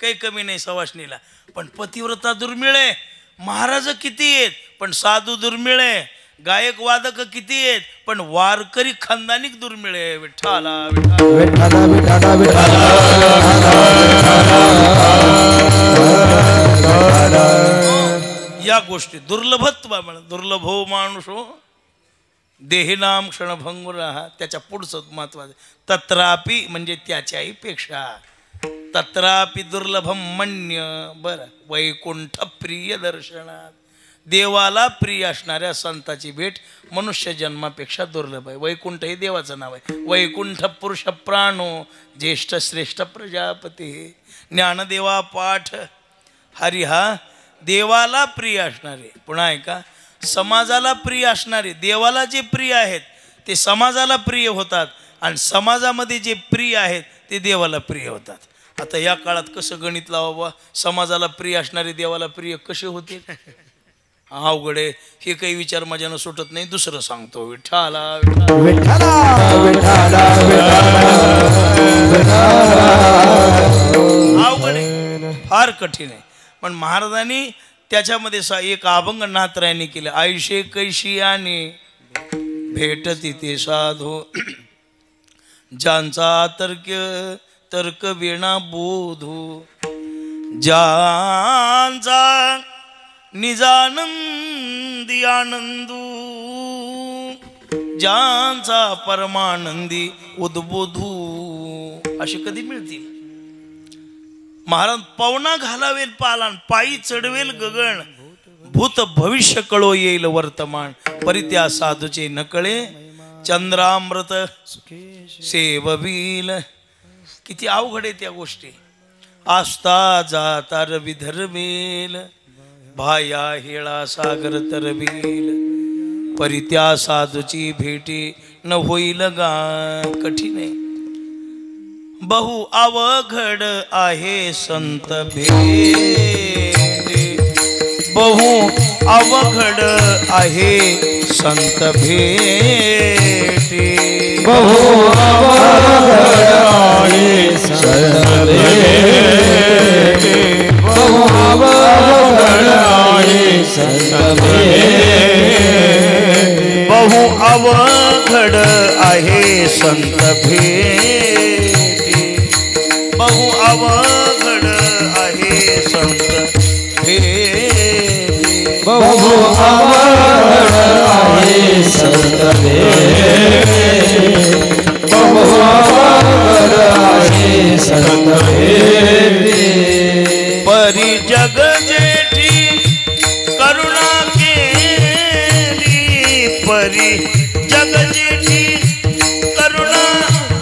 B: काही कमी नाही सवासनीला, पण पतिव्रता दुर्मिळ आहे. महाराज किती आहेत, पण साधू दुर्मिळ आहे. गायक वादक किती आहेत, पण वारकरी खानदानिक दुर्मिळ आहे. विठ्ठला या गोष्टी दुर्लभत्व, दुर्लभो माणूसो देहिनाम क्षणभंगुर. त्याच्या पुढचं महत्वाचं, तत्रापि म्हणजे त्याच्याही पेक्षा, तत्रापि दुर्लभम मन्य. बरं, वैकुंठ प्रिय दर्शनात, देवाला प्रिय असणाऱ्या संताची भेट मनुष्य जन्मापेक्षा दुर्लभ आहे. वैकुंठ हे देवाचं नाव आहे. वैकुंठ पुरुष प्राणो ज्येष्ठ श्रेष्ठ प्रजापती. ज्ञानदेवा पाठ हरी हा देवाला प्रिय असणारे. पुन्हा ऐका, समाजाला प्रिय असणारे, देवाला जे प्रिय आहेत ते समाजाला प्रिय होतात, आणि समाजामध्ये जे प्रिय आहेत ते देवाला प्रिय होतात. आता या काळात कसं गणित लावा, समाजाला प्रिय असणारे देवाला प्रिय कसे होते? अवघड आहे. हे काही विचार माझ्यानं सुटत नाही. दुसरं सांगतो. विठ्ठला अवघड आहे, फार कठीण आहे. पण महाराजांनी त्याच्यामध्ये एक अभंग नाथरायांनी केलं. आयुष्य कैशी आणि भेटती ते साधू, ज्यांचा तर्क विना बोधू, ज्यांचा निजानंदी आनंदू, ज्यांचा परमानंदी उद्बोधू. असे कधी मिळतील? महाराज पवना घालावेल पालान, पायी चढवेल गगन, भूत भविष्य कळो येईल वर्तमान, परित्या साधूचे नकळे चंद्रामृत सेववील. किती अवघड आहे त्या गोष्टी. आस्था जाता रवी धरवेल, भाया हेळा सागर तरवेल, परित्या साधूची भेटी न होईल गा. कठीण आहे. बहु अवघड आहे संत भेटी, बहु अवघड आहे संत भेटी,
C: बहु अवघड आहे संत भेटी, बहु अवघड आहे संत भेटी,
B: बहु अवघड आहे संत भेटी, बहु अवघड आहे संत भेटी,
C: बहु अवघड आहे संत भेटी, बहु अवघड आहे संत भेटी.
B: परी जग जेठी करुणा केली, परी जग जेठी करुणा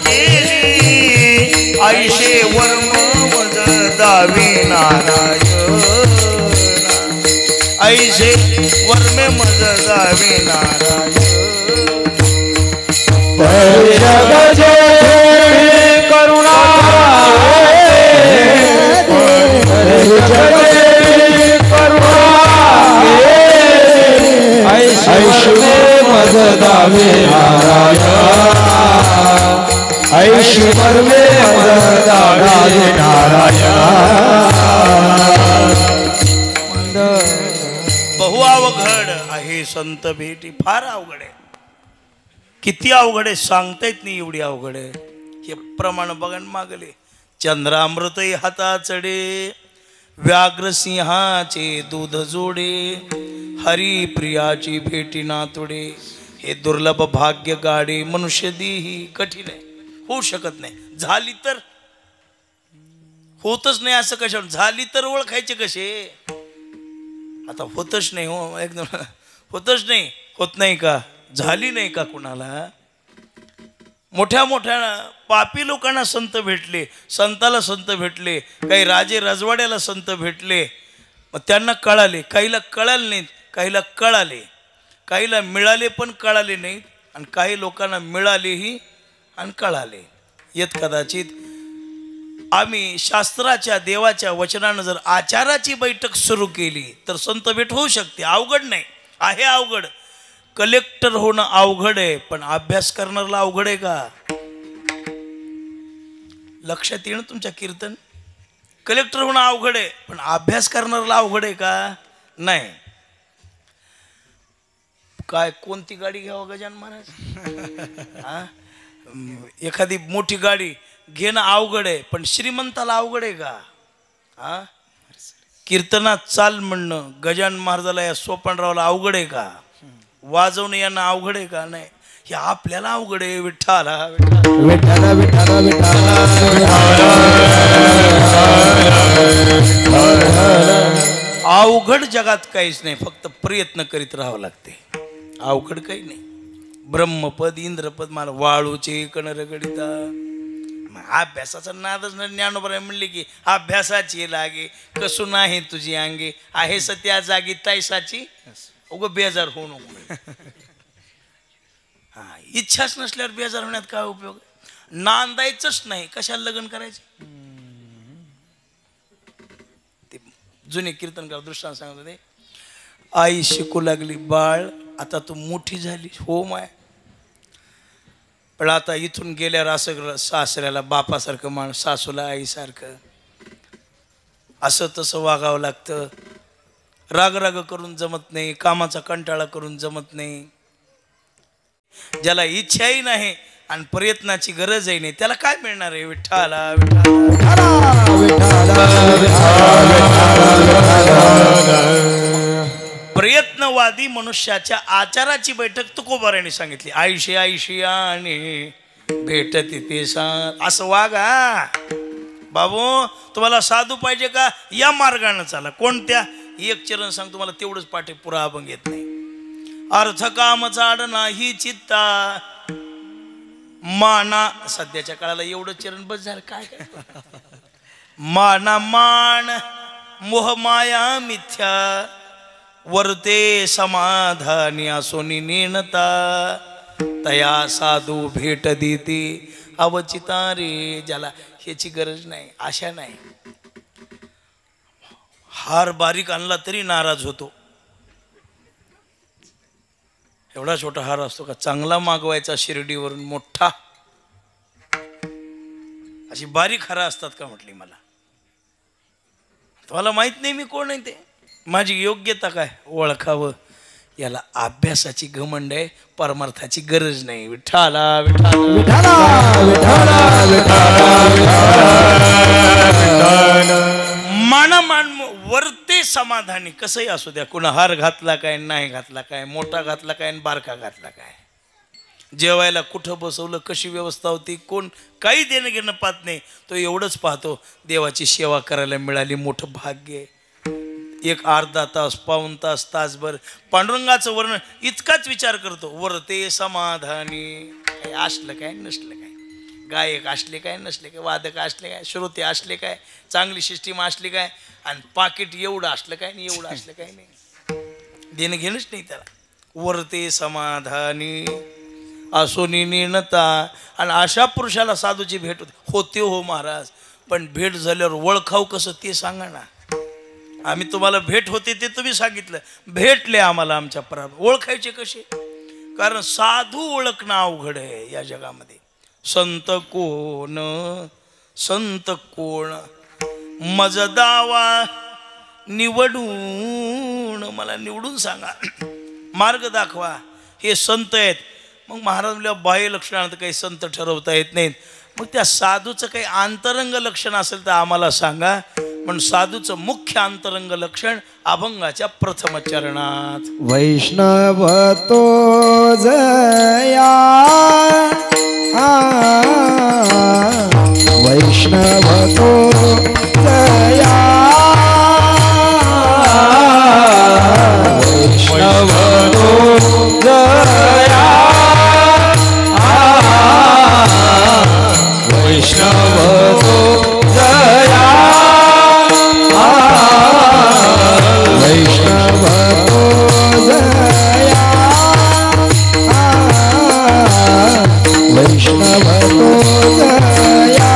B: केली, आईशे वर्म मज दावी नारायण, ऐशे वर्मे मज दावी नारायण.
C: परी जग जेठी करुणा, परी जग जेठी करुणा, ऐशे ऐश्वर
B: बहु अवघड आहे संत भेटी, फार अवघड आहे. किती अवघड आहे सांगता येत नाही, एवढी अवघड आहे. हे प्रमाण बघा मागले. चंद्रामृत हाता चढे, व्याघ्रसिंहाचे दूध जोडे, हरिप्रियाची भेटी नातोडे. हे दुर्लभ भाग्य गाडे, मनुष्य देही कठीण आहे, होऊ शकत नाही. झाली तर होतच नाही असं कशा, झाली तर ओळखायचे कसे. आता होतच नाही, हो एकदम होतच नाही. होत नाही का, झाली नाही का कुणाला. मोठ्या मोठ्या पापी लोकांना संत भेटले, संताला संत भेटले, काही राजे राजवाड्याला संत भेटले. मग त्यांना कळाले, काहीला कळाले नाहीत, काहीला कळाले, काहीला मिळाले पण कळाले नाहीत, आणि काही लोकांना मिळालेही आणि कळाले. येत कदाचित आम्ही शास्त्राच्या देवाच्या वचनानं जर आचाराची बैठक सुरू केली तर संत भेट होऊ शकते. अवघड नाही आहे. अवघड कलेक्टर होणं अवघड आहे, पण अभ्यास करणाऱ्याला अवघड आहे का. लक्षात येणं तुमच्या कीर्तन. कलेक्टर होणं अवघड आहे, पण अभ्यास करणाऱ्याला अवघड आहे का. नाही. काय कोणती गाडी घ्यावं गजानन महाराज. एखादी मोठी गाडी घेणं अवघड आहे, पण श्रीमंताला अवघड आहे का. कीर्तनात चाल म्हणणं गजानन महाराजाला या सोपानरावला अवघड आहे का. वाजवणं यांना अवघड आहे का. नाही, हे आपल्याला अवघड आहे. विठ्ठला
A: विठ्ठला विठ्ठला विठ्ठला
B: अवघड जगात काहीच नाही, फक्त प्रयत्न करीत राहावं लागते. अवघड काही नाही. ब्रह्मपद इंद्रपद मला वाळूचे कणरगडिता. अभ्यासाचा नादच नाही. ज्ञानोबा म्हणले की अभ्यासाची लागे कसू नाही तुझी अंगे, आहे सत्या जागी तैसाची उग बेजार होऊ नको. हा, इच्छाच नसल्यावर बेजार होण्यात काय उपयोग. नांदायचंच नाही, कशाला लग्न करायचं. ते जुने कीर्तनकार दृष्टांत सांगत होते. आई शिकू लागली बाळ, आता तू मोठी झाली. हो माय, पण आता इथून गेल्यावर असं सासऱ्याला बापासारखं माणूस, सासूला आईसारखं असं तसं वागावं लागतं. राग करून जमत नाही, कामाचा कंटाळा करून जमत नाही. ज्याला इच्छाही नाही आणि प्रयत्नाची गरजही नाही, त्याला काय मिळणार आहे. विठ्ठला प्रयत्नवादी मनुष्याच्या आचाराची बैठक तुकोबाराने सांगितली. आयुष्य आयुष्य आणि भेटत ते असं वागा. बाबू तुम्हाला साधू पाहिजे का, या मार्गाने चाला. कोणत्या एक चरण सांग तुम्हाला, तेवढंच पाठे पुरा अभंग येत नाही. अर्थ काम चाड नाही चित्ता माना. सध्याच्या काळाला एवढं चरण बस झालं. काय काय माना मान मोह माया मिथ्या, वर्ते समाधानी असोनी नेणता, तया साधू भेट देते अवचिता रे. ज्याला ह्याची गरज नाही, आशा नाही. हार बारीक आणला तरी नाराज होतो. एवढा छोटा हार असतो का. चांगला मागवायचा शिर्डीवरून मोठा. अशी बारीक हार असतात का म्हटली. मला तुम्हाला माहित नाही मी कोण आहे ते, माझी योग्यता काय ओळखावं. याला अभ्यासाची घमंड आहे, परमार्थाची गरज नाही. विठ्ठला विठ्ठला माना मान वर्ते समाधानी. कसंही असू द्या, कुणा हार घातला काय नाही घातला काय, मोठा घातला काय बारका घातला काय, जेवायला कुठं बसवलं, कशी व्यवस्था होती, कोण काही देणं घेणं पाहत नाही. तो एवढंच पाहतो, देवाची सेवा करायला मिळाली मोठं भाग्य. एक अर्धा तास पाऊण तास तासभर पांडुरंगाचं वर्णन इतकाच विचार करतो. वर्ते समाधानी. असलं काय नसलं काय, गायक असले काय नसले काय, वादक असले काय, श्रोते असले काय, चांगली सिस्टीम असली काय, आणि पाकिट एवढं असलं काय नाही, एवढं असलं काय नाही, देणं घेणंच नाही त्याला. वर्ते समाधानी असोनी निर्णता. आणि अशा पुरुषाला साधूची भेट होते. हो महाराज, पण भेट झाल्यावर ओळखाव कसं ते सांगा ना. आम्ही तुम्हाला भेट होते ते तुम्ही सांगितलं, भेटले आम्हाला आमच्या परात. ओळखायचे कसे. कारण साधू ओळखणं अवघड आहे या जगामध्ये. संत कोण संत कोण मज दावा निवडून मला निवडून सांगा मार्ग दाखवा हे संत आहेत. मग महाराज म्हणल्या बाह्य लक्षणात काही संत ठरवता येत नाहीत. मग त्या साधूचं काही आंतरंग लक्षण असेल तर आम्हाला सांगा. पण साधूचं मुख्य आंतरंग लक्षण अभंगाच्या प्रथम चरणात
A: वैष्णव तो जया वैष्णव तो जया
C: वैष्णव तो जया वैष्णव तो जया
A: वैष्णव तो जया वैष्णव तो जया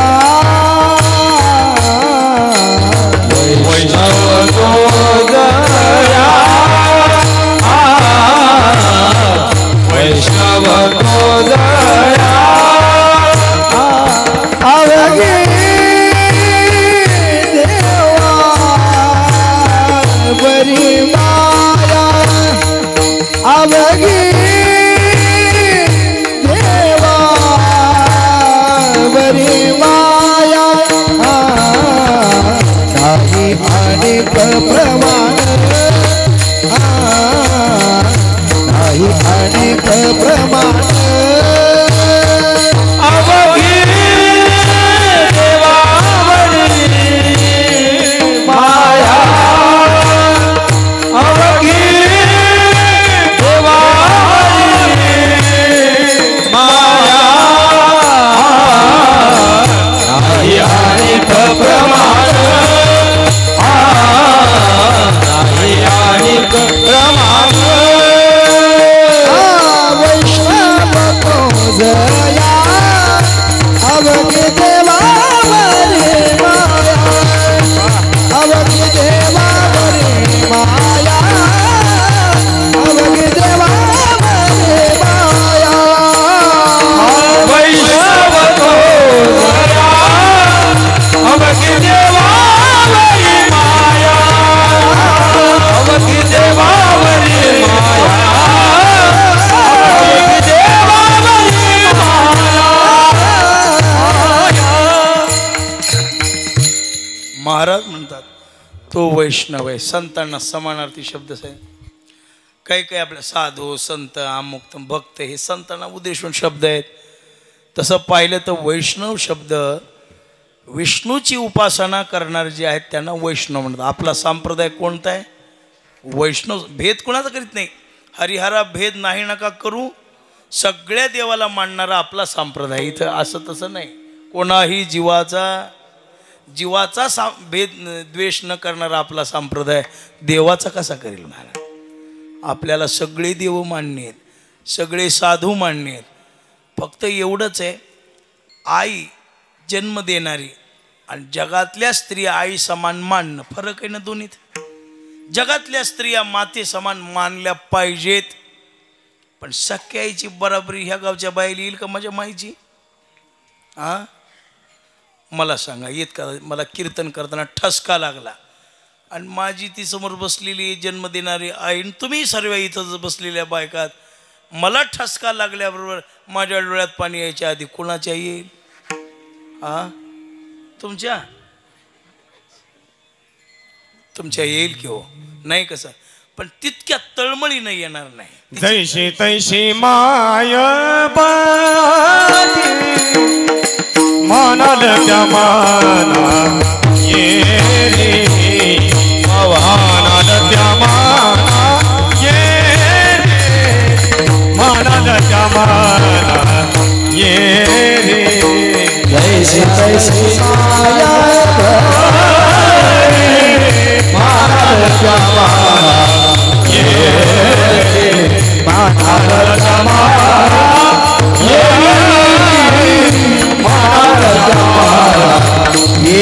C: वैष्णव तो जया वैष्णव तो जया
A: अवघे देवा बरी माया अवघे देवा बरी माया नाही अनेक प्रमाण नाही अनेक प्रमाण
C: अवघी देवावरी माया अवघी देवावरी माया नाही अनेक प्रमाण नाही अनेक प्रमाण
A: वैष्णव तो जया अवघे देवा बरे माया अवघे देवा बरे माया अवघे देवा बरे माया
C: वैष्णव तो जया अवघी देवावरी माया अवघी देवावरी माया अवघी देवावरी माया
B: महाराज म्हणतात तो वैष्णव आहे. संतांना समानार्थी शब्द आहे. काही काही आपल्या साधू संत अमुक भक्त हे संतांना उद्देशून शब्द आहेत. तसं पाहिलं तर वैष्णव शब्द विष्णूची उपासना करणारे जे आहेत त्यांना वैष्णव म्हणतात. आपला संप्रदाय कोणता आहे? वैष्णव. भेद कोणाचा करीत नाही. हरिहरा भेद नाही नका करू. सगळ्या देवाला मानणारा आपला संप्रदाय. इथं असं तसं नाही. कोणाही जीवाचा भेद द्वेष न करणारा आपला संप्रदाय देवाचा कसा करेल महाराज? आपल्याला सगळे देव मान्य आहेत, सगळे साधू मान्य आहेत. फक्त एवढंच आहे, आई जन्म देणारी आणि जगातल्या स्त्रिया आई समान मानणं फरक आहे ना दोन्हीत. जगातल्या स्त्रिया माते समान मानल्या पाहिजेत. पण सख्या आईची बराबरी ह्या गावच्या बाईला येईल का माझ्या माईची? मला सांगा, येत का? मला कीर्तन करताना ठसका लागला आणि माझी ती समोर बसलेली जन्म देणारी आई, तुम्ही सर्व इथं बसलेल्या बायकात, मला ठसका लागल्याबरोबर माझ्या डोळ्यात पाणी यायच्या आधी कोणाच्या येईल? तुमच्या येईल की हो? नाही कसं, पण तितक्या तळमळी नाही येणार नाही.
C: जैशी तैशी माय मानल त्या माना ये रे मानल त्या माना ये रे मानल त्या माना ये रे
A: जैसे तैसी माया मानल त्या माना
C: ये रे
A: मानल त्या माना ये मानल त्या माना ये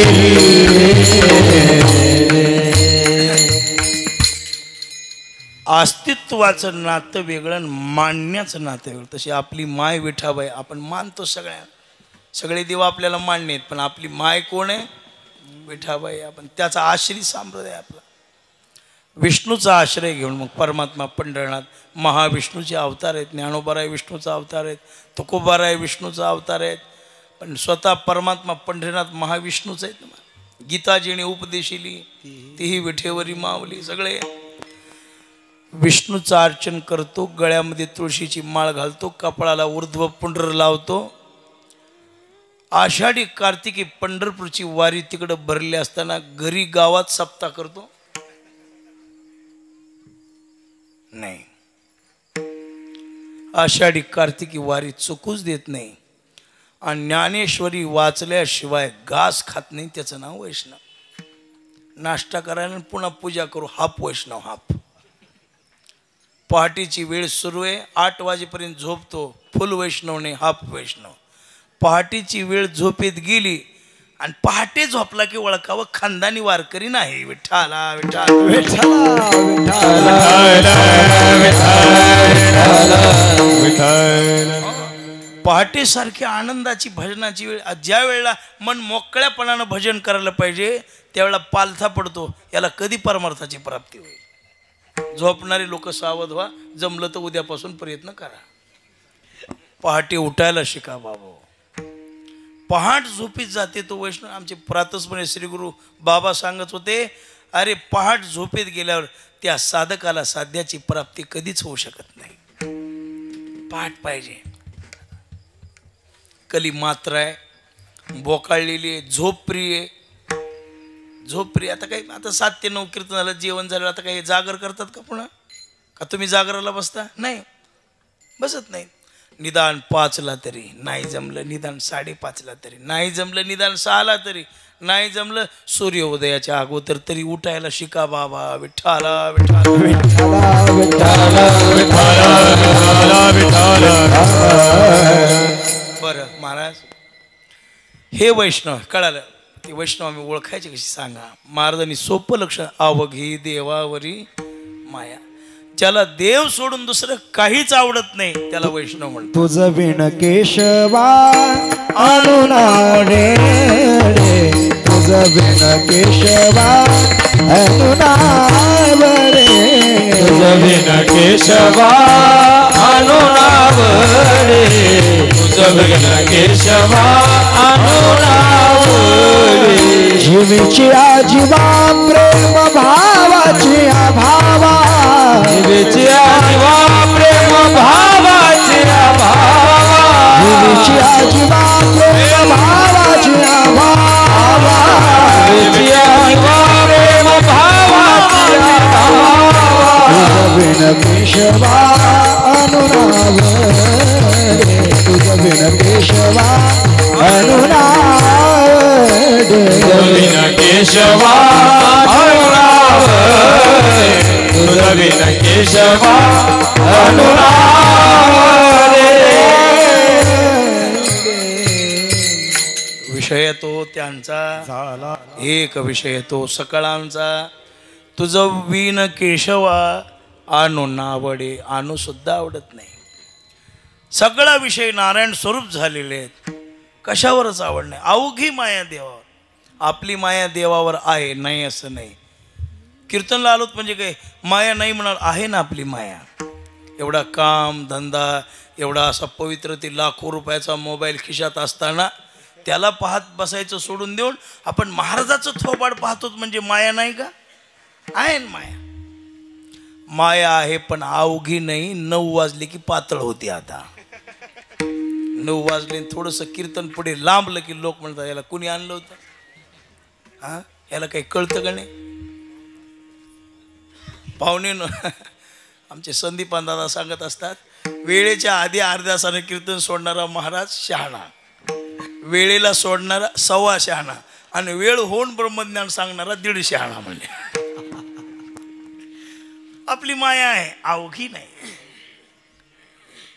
B: अस्तित्वाचं नातं वेगळं, मानण्याचं नातं वेगळं. तशी आपली माय विठाबाई आपण मानतो सगळ्या, सगळे देव आपल्याला मान्य आहेत, पण आपली माय कोण आहे? विठाबाई. आपण त्याचा आश्रय संप्रदाय आपला. विष्णूचा आश्रय घेऊन मग परमात्मा पंढरनाथ महाविष्णूचे अवतार आहेत. ज्ञानोबाराय विष्णूचा अवतार आहेत, तुकोबाराय विष्णूचा अवतार आहेत, पण स्वतः परमात्मा पंढरनाथ महाविष्णूच आहेत. गीताजीने उपदेशिली तीही विठेवरी मावली. सगळे विष्णूचं अर्चन करतो, गळ्यामध्ये तुळशीची माळ घालतो, कपाळाला ऊर्ध्व पुंडर लावतो. आषाढी कार्तिकी पंढरपूरची वारी तिकडं भरली असताना घरी गावात सप्ताह करतो नाही. आषाढी कार्तिकी वारी चुकूच देत नाही. आणि ज्ञानेश्वरी वाचल्याशिवाय घास खात नाही. त्याचं नाव वैष्णव. नाश्ता करायला पुन्हा पूजा करू, हाप वैष्णव हाप. पहाटेची वेळ सुरू आहे, 8 वाजेपर्यंत झोपतो, फुल वैष्णव नाही, हाफ वैष्णव. पहाटेची वेळ झोपेत गेली आणि पहाटे झोपला की ओळखावं खानदानी वारकरी नाही. विठ्ठला विठ्ठला
A: विठ्ठला
B: पहाटे सारखी आनंदाची भजनाची वेळ. ज्या वेळेला मन मोकळ्यापणानं भजन करायला पाहिजे त्यावेळेला पालथा पडतो. याला कधी परमार्थाची प्राप्ती होईल? झोपणारे लोक सावध व्हा. जमलं तर उद्यापासून प्रयत्न करा. पहाटे उठायला शिका बाबा. पहाट झोपीत जाते तो वैष्णव. आमचे प्रातस्मरणीय श्री गुरु बाबा सांगत होते, अरे पहाट झोपेत गेल्यावर त्या साधकाला साध्याची प्राप्ती कधीच होऊ शकत नाही. पहाट पाहिजे. कली मात्र आहे, बोकाळलेली आहे, झोप प्रिय आहे. झोप प्रिय. आता काही आता 7 ते 9 कीर्तन झालं, जेवण झालं, आता काही जागर करतात का पुन्हा? का तुम्ही जागराला बसता? नाही, बसत नाही. निदान 5ला तरी नाही जमलं, निदान 5:30ला तरी नाही जमलं, निदान 6ला तरी नाही जमलं, सूर्योदयाच्या अगोदर तरी उठायला शिका बाबा. विठ्ठला विठ्ठला बरं महाराज, हे वैष्णव कळालं. ते वैष्णव आम्ही ओळखायचे कशी सांगा? महाराजांनी सोपं लक्षण, अवघी देवावरी माया. ज्याला देव सोडून दुसरं काहीच आवडत नाही त्याला वैष्णव म्हणतो.
A: तुझ बिन केशवा अनुनाडे रे, तुझ बिन केशवा अनुनावरे,
C: तुझ बिन केशवा अनुनावरे, तुझ बिन केशवा अनुनावरे.
A: जीवीची आजीवा प्रेम भावाची अभावा,
C: जीवीची आजीवा प्रेम भावाची अभावा,
A: जीवीची आजीवा प्रेम भावाची अभावा,
C: जीवीची आजीवा प्रेम भावाची अभावा.
A: तुझ बिन केशवा अनुनावरे, तुझ बिन केशवा अनुनावरे,
C: तुझ बिन केशवा अनुनावरे, तुझ बिन केशवा अनुनावरे.
B: विषय तो त्यांचा एक विषय तो सकळांचा. तुझं विन केशवा आणू नावडे. आणू सुद्धा आवडत नाही. सगळा विषय नारायण स्वरूप झालेले आहेत. कशावरच आवड नाही. अवघी माया देवावर. आपली माया देवावर आहे, नाही असं नाही. कीर्तनला आलोत म्हणजे काय माया नाही म्हणाल, आहे ना आपली माया. एवढा काम धंदा, एवढा असा पवित्र ते लाखो रुपयाचा मोबाईल खिशात असताना त्याला पाहत बसायचं सोडून देऊन आपण महाराजाचं थोबाड पाहतोच म्हणजे माया नाही का? आहे ना माया. माया आहे पण अवघी नाही. 9 वाजले की पातळ होती. आता 9 वाजले थोडंसं कीर्तन पुढे लांबलं की लोक म्हणतात याला कुणी आणलं होतं? हा, याला काही कळतं का नाही? पाहुणे आमचे संदीपान दादा सांगत असतात, वेळेच्या आधी अर्ध्या तासाने कीर्तन सोडणारा महाराज शहाणा, वेळेला सोडणारा 1.25 शहाणा आणि वेळ होऊन ब्रह्मज्ञान सांगणारा 1.5 शहाणा. म्हणजे आपली माया आहे, अवघी नाही.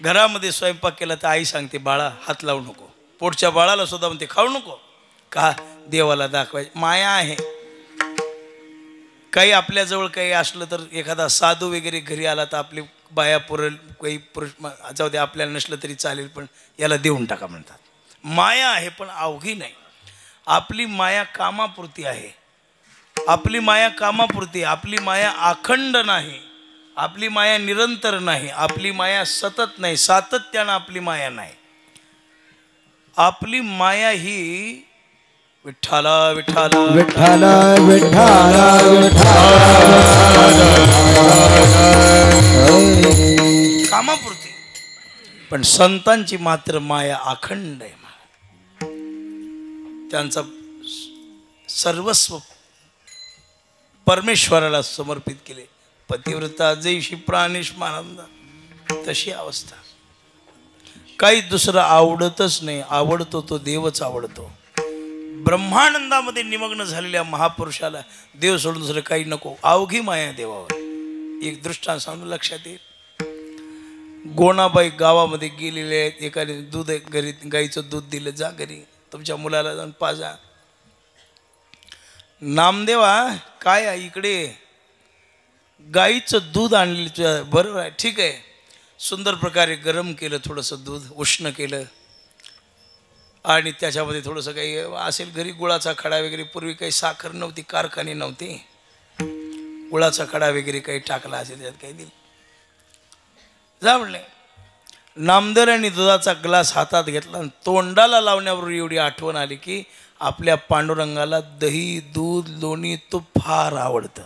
B: घरामध्ये स्वयंपाक केला तर आई सांगते बाळा हात लावू नको. पोटच्या बाळाला सुद्धा म्हणते खाऊ नको. का? देवाला दाखवायचे. माया आहे. काही आपल्याजवळ काही असलं तर एखादा साधू वगैरे घरी आला तर आपली बाया पुरेल, काही पुरुष जाऊ दे आपल्याला नसलं तरी चालेल पण याला देऊन टाका म्हणतात. माया आहे पण अवघी नाही. आपली माया कामापुरती आहे. आपली माया कामापुरती. आपली माया अखंड नाही. आपली माया निरंतर नाही. आपली माया सतत नाही. सातत्यानं आपली माया नाही. आपली माया ही विठ्ठला विठ्ठला
A: विठ्ठला विठ्ठला
B: कामापुरती. पण संतांची मात्र माया अखंड आहे. त्यांचा सर्वस्व परमेश्वराला समर्पित केले. पतिव्रता जैशी प्राणेश मानंदा तशी अवस्था. काही दुसरं आवडतच नाही. आवडतो तो देवच आवडतो. ब्रह्मानंदामध्ये निमग्न झालेल्या महापुरुषाला देव सोडून दुसरं काही नको. अवघी माया देवावर. एक दृष्टांत सांगून लक्षात येईल. गोणाबाई गावामध्ये गेलेले आहेत. एकाने दूध घरी गाईचं दूध दिलं. जा घरी तुमच्या मुलाला जाऊन पाजा. नामदेवा काय आहे इकडे गाईचं दूध आणलेलं तुझ्या. बरोबर आहे ठीक आहे. सुंदर प्रकारे गरम केलं. थोडंसं दूध उष्ण केलं आणि त्याच्यामध्ये थोडंसं काही असेल घरी गुळाचा खडा वगैरे. पूर्वी काही साखर नव्हती. कारखाने नव्हते. गुळाचा खडा वगैरे काही टाकला असेल त्यात काही दिलं. जा म्हणले. नामदेवांनी दुधाचा ग्लास हातात घेतला आणि तोंडाला लावण्यावर एवढी आठवण आली की आपल्या पांडुरंगाला दही दूध लोणी तूप फार आवडतं.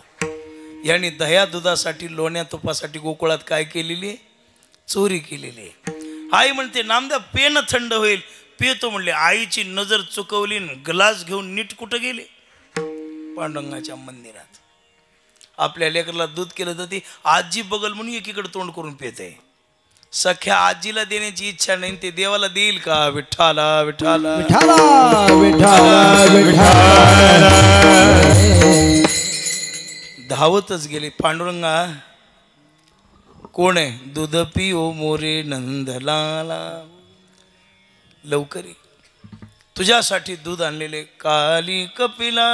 B: यांनी दह्या दुधासाठी लोण्या तुपासाठी गोकुळात काय केलेली चोरी केलेली. आई म्हणते नामदेव पेन थंड होईल. पेतो म्हणले. आईची नजर चुकवली. ग्लास घेऊन नीट कुठं गेले पांडुरंगाच्या मंदिरात. आपल्या लेकरला दूध केलं तर ती आजी बगल म्हणून एकीकडे तोंड करून पेते. सख्या आजीला देण्याची इच्छा नाही. ते देवाला देईल का. विठ्ठला विठ्ठला
A: विठ्ठला विठ्ठला विठ्ठला
B: धावतच गेले. पांडुरंगा कोण आहे. दूध पिओ मोरे नंदलाला. लवकर तुझ्यासाठी दूध आणलेले. काली कपिला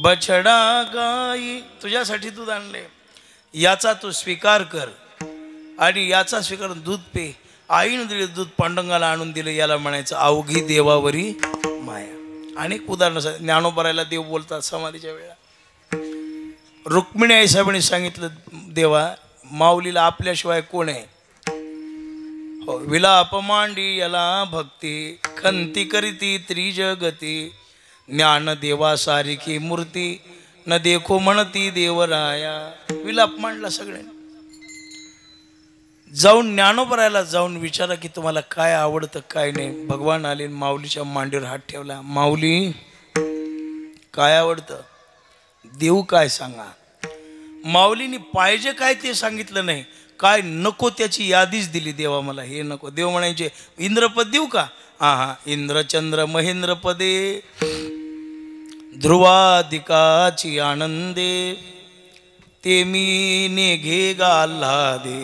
B: बछडा गाई. तुझ्यासाठी दूध आणले. याचा तू स्वीकार कर आणि याचा स्वीकार दूध पे. आईनं दिले दूध पांडुरंगाला आणून दिलं. याला म्हणायचं अवघी देवावरी माया. अनेक उदाहरणं ज्ञानोबरायला देव बोलतात समाधीच्या वेळा. रुक्मिणी आई साहेबांनी सांगितलं देवा माऊलीला आपल्याशिवाय कोण आहे. हो विलाप मांडी याला भक्ती खंती करीती त्रिजगती. ज्ञान देवा सारिखी मूर्ती न देखो म्हणती देवराया. विलाप मांडला सगळ्यांनी. जाऊन ज्ञानोबरायला जाऊन विचारा की तुम्हाला काय आवडतं काय नाही. भगवान आले माऊलीच्या मांडीवर हात ठेवला. माऊली काय आवडतं देऊ काय सांगा. माऊलीने पाहिजे काय ते सांगितलं नाही. काय नको त्याची यादीच दिली. देवा मला हे नको. देव म्हणायचे इंद्रपद देऊ का. हा हा इंद्रचंद्र महेंद्र पदे ध्रुवादिकाची आनंदे ते मी नेघे गाल्हा दे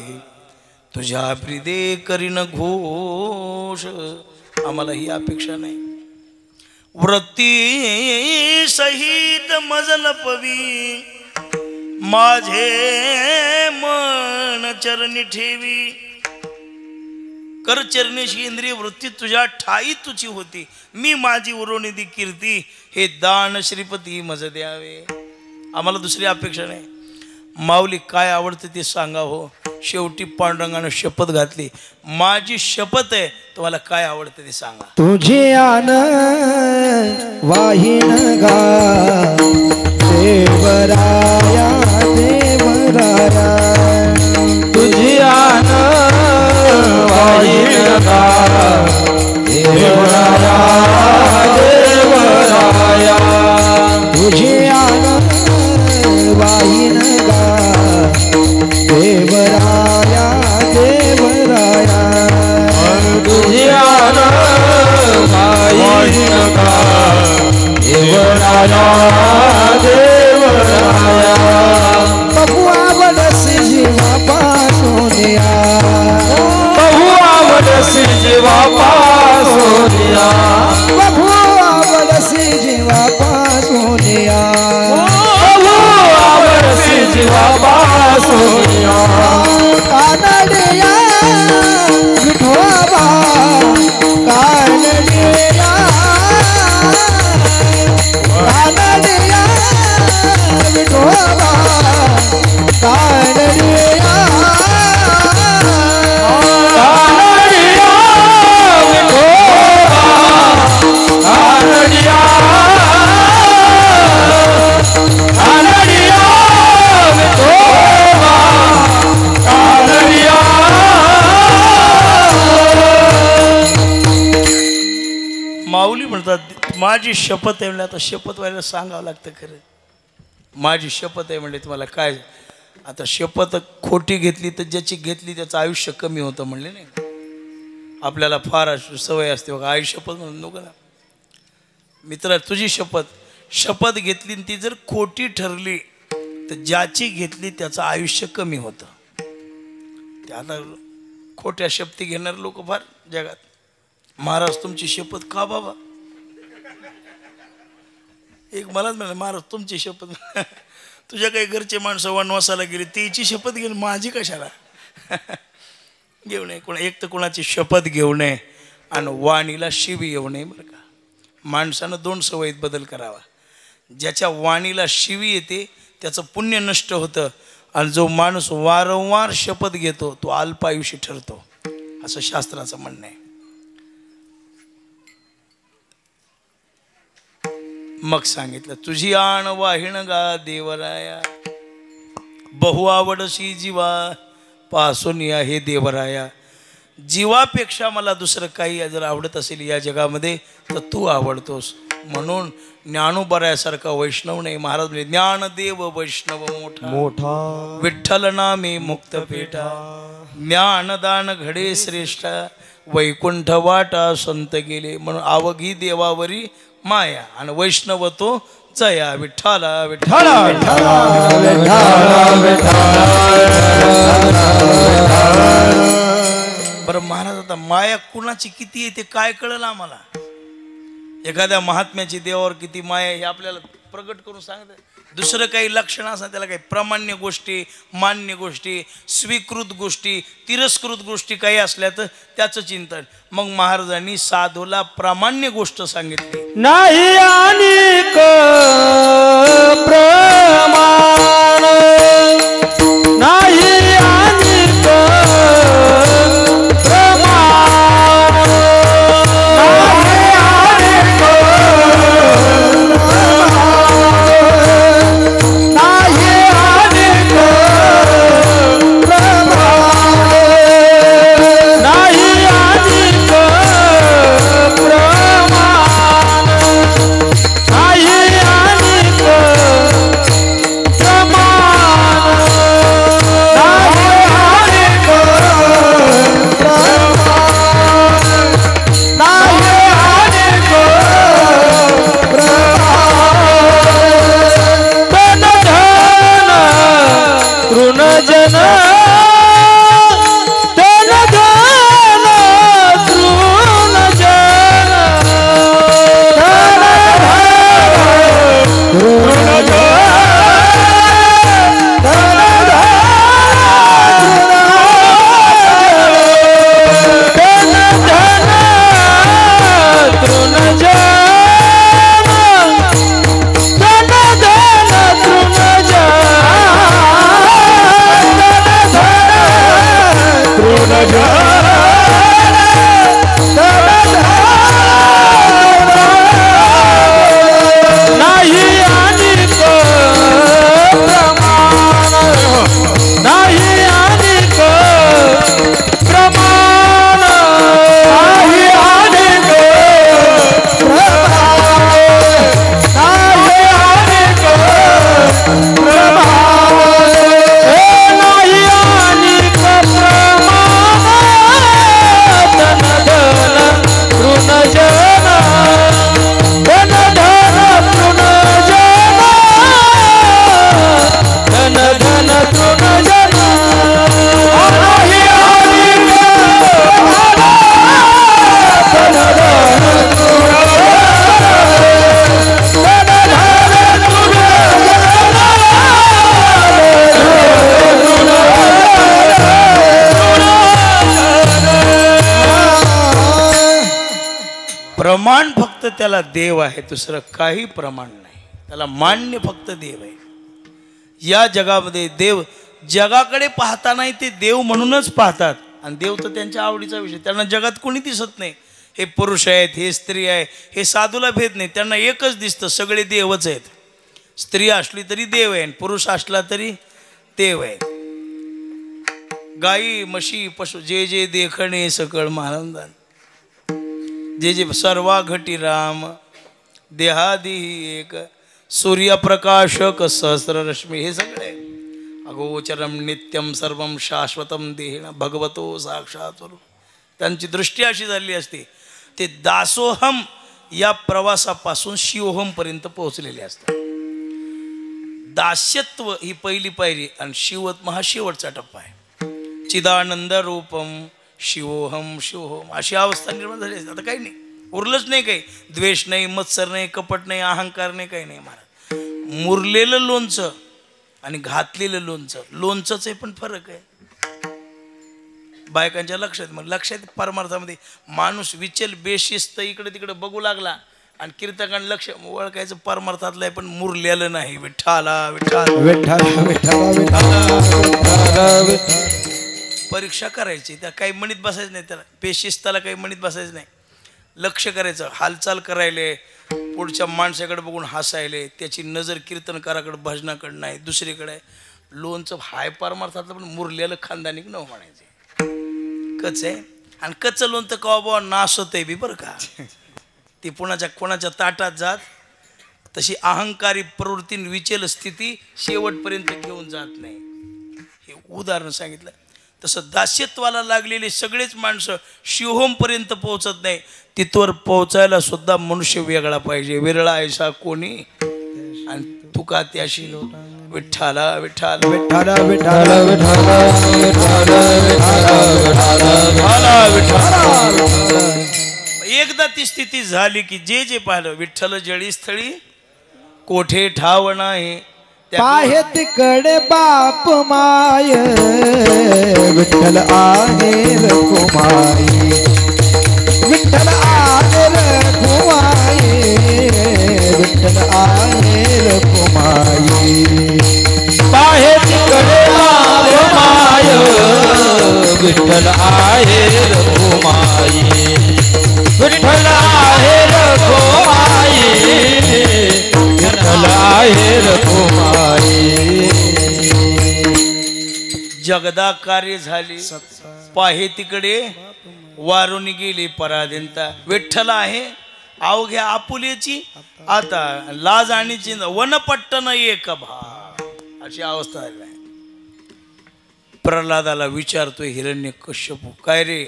B: तुझ्या प्रिदे करीन घोष. आम्हाला ही अपेक्षा नाही. वृत्ती सहित मजल पवी माझे मन चरणी ठेवी. कर चरणेशी इंद्रिय वृत्ती तुझ्या ठाई तुझी होती. मी माझी उरवणीदी कीर्ती हे दान श्रीपती मज द्यावे. आम्हाला दुसरी अपेक्षा नाही. माऊली काय आवडतं ते सांगा हो. शेवटी पांडुरंगानं शपथ घातली. माझी शपथ आहे तुम्हाला काय आवडतं ते सांगा.
A: तुझे आन वाहिन गा देवराया देवराया.
C: तुझी आन वाहिन गा देवराया देवराया.
A: तुझे आन वाहिन गा देवराया देवराया.
C: तुझी आन वाहिन गा देवराया देवराया.
A: बहू आवडसी जीवा पासोनिया.
C: बहु आवडसी जीवा पासोनिया.
A: बहू आवडसी जीवा पासोनिया.
C: बहु आवडसी जीवा पासोनिया.
A: कानडिया विठोबा कान
B: आता माझी शपथ आहे म्हणले, आता शपथ व्हायला सांगावं लागतं खरं. माझी शपथ आहे म्हणले तुम्हाला काय. आता शपथ खोटी घेतली तर ज्याची घेतली त्याचं आयुष्य कमी होतं म्हणले नाही. आपल्याला फार सवय असते बघा आई शपथ म्हणून नको ना. मित्र तुझी शपथ घेतली आणि ती जर खोटी ठरली तर ज्याची घेतली त्याचं आयुष्य कमी होतं. ते आता खोट्या शपथी घेणारे लोक फार जगात. महाराज तुमची शपथ का बाबा. एक मलाच म्हणलं महाराज तुमची शपथ तुझ्या काही घरचे माणसं वनवासाला गेली तिची शपथ घेऊन माझी कशाला. घेऊ नये कोणा. एक तर कोणाची शपथ घेऊ नये आणि वाणीला शिवी येऊ नये बरं का. माणसानं 2 सवयीत बदल करावा. ज्याच्या वाणीला शिवी येते त्याचं पुण्य नष्ट होतं आणि जो माणूस वारंवार शपथ घेतो तो अल्पायुषी ठरतो असं शास्त्राचं म्हणणं आहे. मग सांगितलं तुझी आण वाहिण गा देवराया बहु आवडशी जीवा पासून या हे देवराया. जीवापेक्षा मला दुसरं काही जर आवडत असेल या जगामध्ये तर तू आवडतोस. म्हणून ज्ञानोबरायासारखा वैष्णव नाही. महाराज म्हणजे ज्ञानदेव वैष्णव मोठा विठ्ठल नामे मुक्त पेठा ज्ञानदान घडे श्रेष्ठ वैकुंठ वाटा संत गेले. म्हणून आवघी देवावरी माया आणि वैष्णव तो जया. विठ्ठला विठ्ठला बरं महाराज आता माया कुणाची किती आहे ते काय कळलं आम्हाला. एखाद्या महात्म्याची देवावर किती माया हे आपल्याला प्रगट करून सांगतात. दुसरं काही लक्षण असं त्याला काही प्रामाण्य गोष्टी मान्य गोष्टी स्वीकृत गोष्टी तिरस्कृत गोष्टी काही असल्या तर त्याचं चिंतन. मग महाराजांनी साधूला प्रामाण्य गोष्ट सांगितली.
C: नाही अनेक प्रमाण नाही अनेक
B: प्रमाण फक्त त्याला देव आहे. दुसरं काही प्रमाण नाही. त्याला मान्य फक्त देव आहे. या जगामध्ये देव जगाकडे पाहता नाही ते देव म्हणूनच पाहतात आणि देव तर त्यांच्या आवडीचा विषय. त्यांना जगात कोणी दिसत नाही. हे पुरुष आहेत हे स्त्री आहे हे साधूला भेद नाही. त्यांना एकच दिसतं सगळे देवच आहेत. स्त्री असली तरी देव आहे पुरुष असला तरी देव आहे. गाई म्हशी पशु जे जे देखणे सकळ महानंदान जे जे सर्वा घटी राम देहादी एक सूर्यप्रकाशक सहस्ररश्मी हे सगळे अगोचरम नित्यम सर्वम शाश्वतम देहिण भगवतो साक्षात स्वरूप. त्यांची दृष्टी अशी झाली असते ते दासोहम या प्रवासापासून शिवोहमपर्यंत पोहोचलेले असतात. दास्यत्व ही पहिली पायरी आणि शिवत्व हा शेवटचा टप्पा आहे. चिदानंद रूपम शिवोहम शिवोहम अशी अवस्था निर्माण झाली असते. आता काही नाही, उरलंच नाही, काही द्वेष नाही, मत्सर नाही, कपट नाही, अहंकार नाही, काही नाही. महाराज मुरलेलं लोणचं आणि घातलेलं लोणचं, लोणचंच पण फरक आहे. बायकांच्या लक्षात मग लक्षात परमार्थामध्ये माणूस विचल बेशिस्त इकडे तिकडे बघू लागला आणि कीर्तकांना लक्ष ओळखायचं परमार्थातलं आहे पण मुरलेलं नाही. विठ्ठला विठ्ठल परीक्षा करायची, त्या काही म्हणीत बसायचं नाही, त्याला बेशिस्ताला काही म्हणीत बसायचं नाही. लक्ष करायचं, हालचाल करायले, पुढच्या माणसाकडे बघून हसायले, त्याची नजर कीर्तनकाराकडे भजनाकडे नाही दुसरीकडे आहे. लोणचं हाय परमार्थातलं पण मुरलेलं खानदानी न म्हणायचे. कच आहे आणि कच्चं लोणचं कवा बाबा नासत आहे बी बरं का. ती कोणाच्या ताटात जात तशी अहंकारी प्रवृत्ती विचल स्थिती शेवटपर्यंत घेऊन जात नाही. हे उदाहरण सांगितलं. तसं दास्यत्वाला लागलेले सगळेच माणसं शिवहोमपर्यंत पोहोचत नाही. तिथवर पोहोचायला सुद्धा मनुष्य वेगळा पाहिजे. विरळा ऐसा कोणी आणि तुका त्याशी विठ्ठला विठ्ठला
A: विठ्ठल विठ्ठल विठ्ठल.
B: एकदा ती स्थिती झाली की जे जे पाहिलं विठ्ठल जळी स्थळी कोठे ठाव नाही.
A: पाहे तिकडे बाप माय विठ्ठल आहे रखुमाई. विठ्ठल आहे रखुमाई. विठ्ठल आहे रखुमाई.
C: पाहे तिकडे बाप माय विठ्ठल आहे रखुमाई. विठ्ठल आहे रखुमाई. विठ्ठल आहे रखुमाई.
B: जगदा कार्य झाली पाहे तिकडे वारून गेली पराधीनता. विठ्ठल आहे अवघ्या आपुलेची आता लाज आणि चिंता वनपट्टन एक भा अशी अवस्था झाली आहे. प्रल्हादाला विचारतोय हिरण्यकश्यपू, काय रे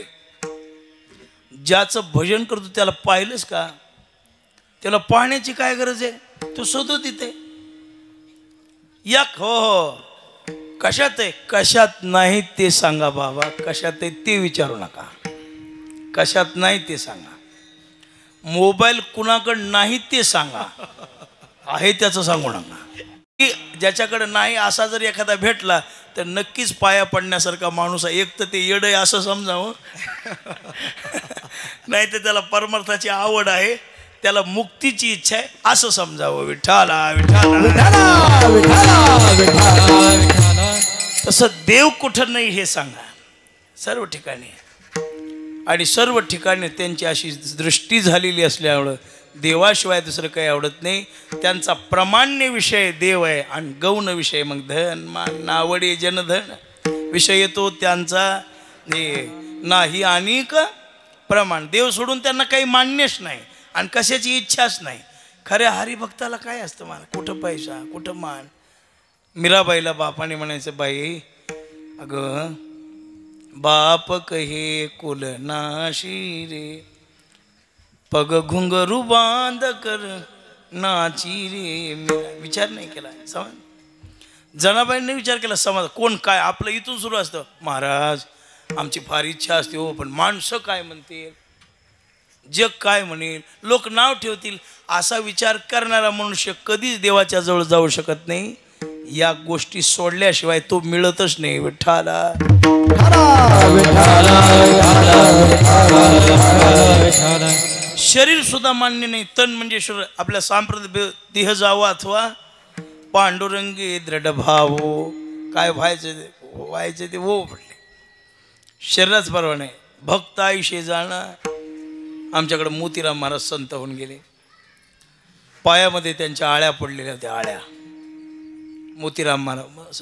B: ज्याचं भजन करतो त्याला पाहिलंस का? त्याला पाहण्याची काय गरज आहे? तू शोधतो तिथे एक. हो हो कशात आहे? कशात नाही ते सांगा बाबा. कशात आहे ते विचारू नका. कशात नाही ते सांगा. मोबाईल कुणाकडे नाही ते सांगा. आहे त्याचं सांगू नका. ज्याच्याकडे नाही असा जर एखादा भेटला तर नक्कीच पाया पडण्यासारखा माणूस आहे. एक तर ते येड आहे असं समजावं, नाही तर त्याला परमार्थाची आवड आहे, त्याला मुक्तीची इच्छा आहे असं समजावं. विठ्ठला विठ्ठला विठ्ठला. तसं देव कुठं नाही हे सांगा. सर्व ठिकाणी आणि सर्व ठिकाणी त्यांची अशी दृष्टी झालेली असल्यामुळं देवाशिवाय दुसरं काही आवडत नाही. त्यांचा प्रमाण्य विषय देव आहे आणि गौण विषय मग धन मान नावडे जनधन विषय येतो त्यांचा नाही. आणि प्रमाण देव सोडून त्यांना काही मान्यच नाही आणि कशाची इच्छाच नाही. खऱ्या हरिभक्ताला काय असतं? मला कुठं पैसा कुठं मान. मीराबाईला बापाने म्हणायचं, बाई अगं बाप कहे कुल नाशी रे, पग घुंगरू बांध कर नाची रे. विचार नाही केला समाज. जनाबाईंनी विचार केला समाज कोण काय. आपलं इथून सुरू असतं, महाराज आमची फार इच्छा असते हो पण माणसं काय म्हणतील, जग काय म्हणेल, लोक नाव ठेवतील. असा विचार करणारा मनुष्य कधीच देवाच्या जवळ जाऊ शकत नाही. या गोष्टी सोडल्याशिवाय तो मिळतच नाही. विठ्ठला शरीर सुद्धा मान्य नाही. तन म्हणजे शरीर. आपल्या सांप्रदाय देह जावा अथवा पांडुरंगी दृढ भाव. काय व्हायचं ते वो पडले. शरीराच परवा नाही. भक्त आयुष्य जाणं. आमच्याकडे मोतीराम महाराज संत होऊन गेले. पायामध्ये त्यांच्या आळ्या पडलेल्या होत्या. आळ्या. मोतीराम महाराज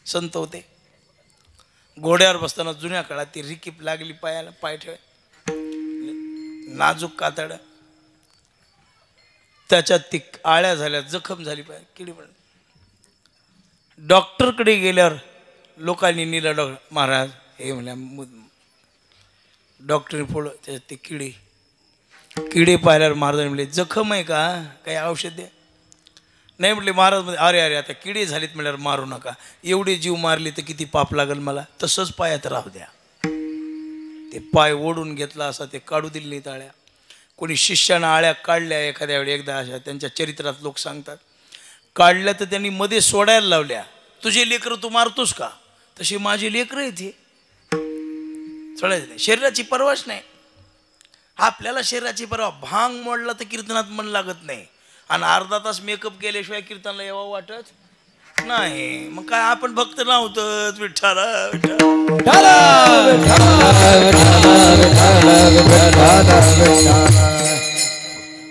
B: संत होते. घोड्यावर बसताना जुन्या काळात ती रिकीप लागली पायाला. पाय ठेवाय नाजूक कातड. त्याच्यात ती आळ्या झाल्या, जखम झाली पाहिजे किडी पण. डॉक्टरकडे गेल्यावर लोकांनी नेलं. डॉक्टर महाराज हे म्हणल्या, डॉक्टरने फोड त्याच्यात ते किडे पाहिल्यावर महाराजांनी म्हणले जखम आहे का, काही औषध द्या. नाही म्हटले महाराज मध्ये, अरे अरे आता किडे झालीत म्हणल्यावर मारू नका, एवढे जीव मारले तर किती पाप लागल मला, तसंच पायात राहू द्या. ते पाय ओढून घेतला असा ते काढू दिले नाहीत आळ्या. कोणी शिष्यानं आळ्या काढल्या एखाद्या वेळी, एकदा अशा त्यांच्या चरित्रात लोक सांगतात, काढल्या तर त्यांनी मध्ये सोडायला लावल्या. तुझे लेकरं तू मारतोस का, तशी माझी लेकरं आहेत हे, सोडायचं नाही. शरीराची परवाच नाही आपल्याला, शरीराची परवा. भांग मोडला तर कीर्तनात मन लागत नाही, आणि अर्धा तास मेकअप केल्याशिवाय कीर्तनाला यावं वाटत नाही. मग काय आपण भक्त नव्हतं. विठ्ठल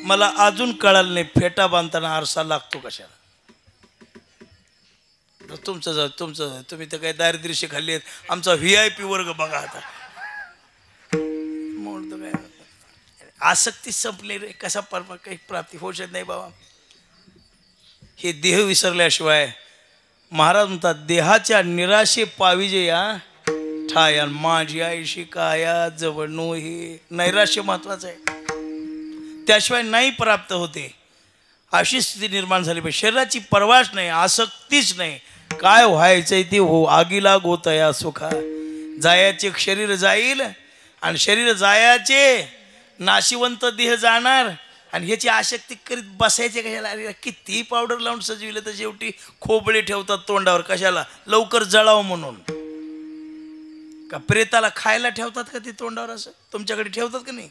B: मला अजून कळालं नाही फेटा बांधताना आरसा लागतो कशाला. तुमचं तुम्ही तर काही दारिद्र्य खाल्ली आहेत, आमचा VIP वर्ग बघा आता. म्हणतो काय आसक्ती संपली रे, कसा काही प्राप्ती होऊ शकत नाही बाबा. हे देह विसरल्याशिवाय महाराज म्हणतात, देहाच्या निराशे पाविजे या ठाया, माझी आईशी काया जवळ नो. हे नैराश्य महत्वाचं आहे, त्याशिवाय नाही प्राप्त होते. अशी स्थिती निर्माण झाली पाहिजे. शरीराची परवाच नाही, आसक्तीच नाही. काय व्हायचंय ते हो, आगीला गोतया सुखा. जायाचे शरीर जाईल आणि शरीर जायाचे, नाशिवंत देह जाणार, आणि ह्याची आसक्ती करीत बसायचे कशाला. अरे किती पावडर लावून सजविलं तर शेवटी खोबळे ठेवतात तोंडावर कशाला, लवकर जळावं म्हणून. का प्रेताला खायला ठेवतात का ते तोंडावर? असं तुमच्याकडे ठेवतात का नाही?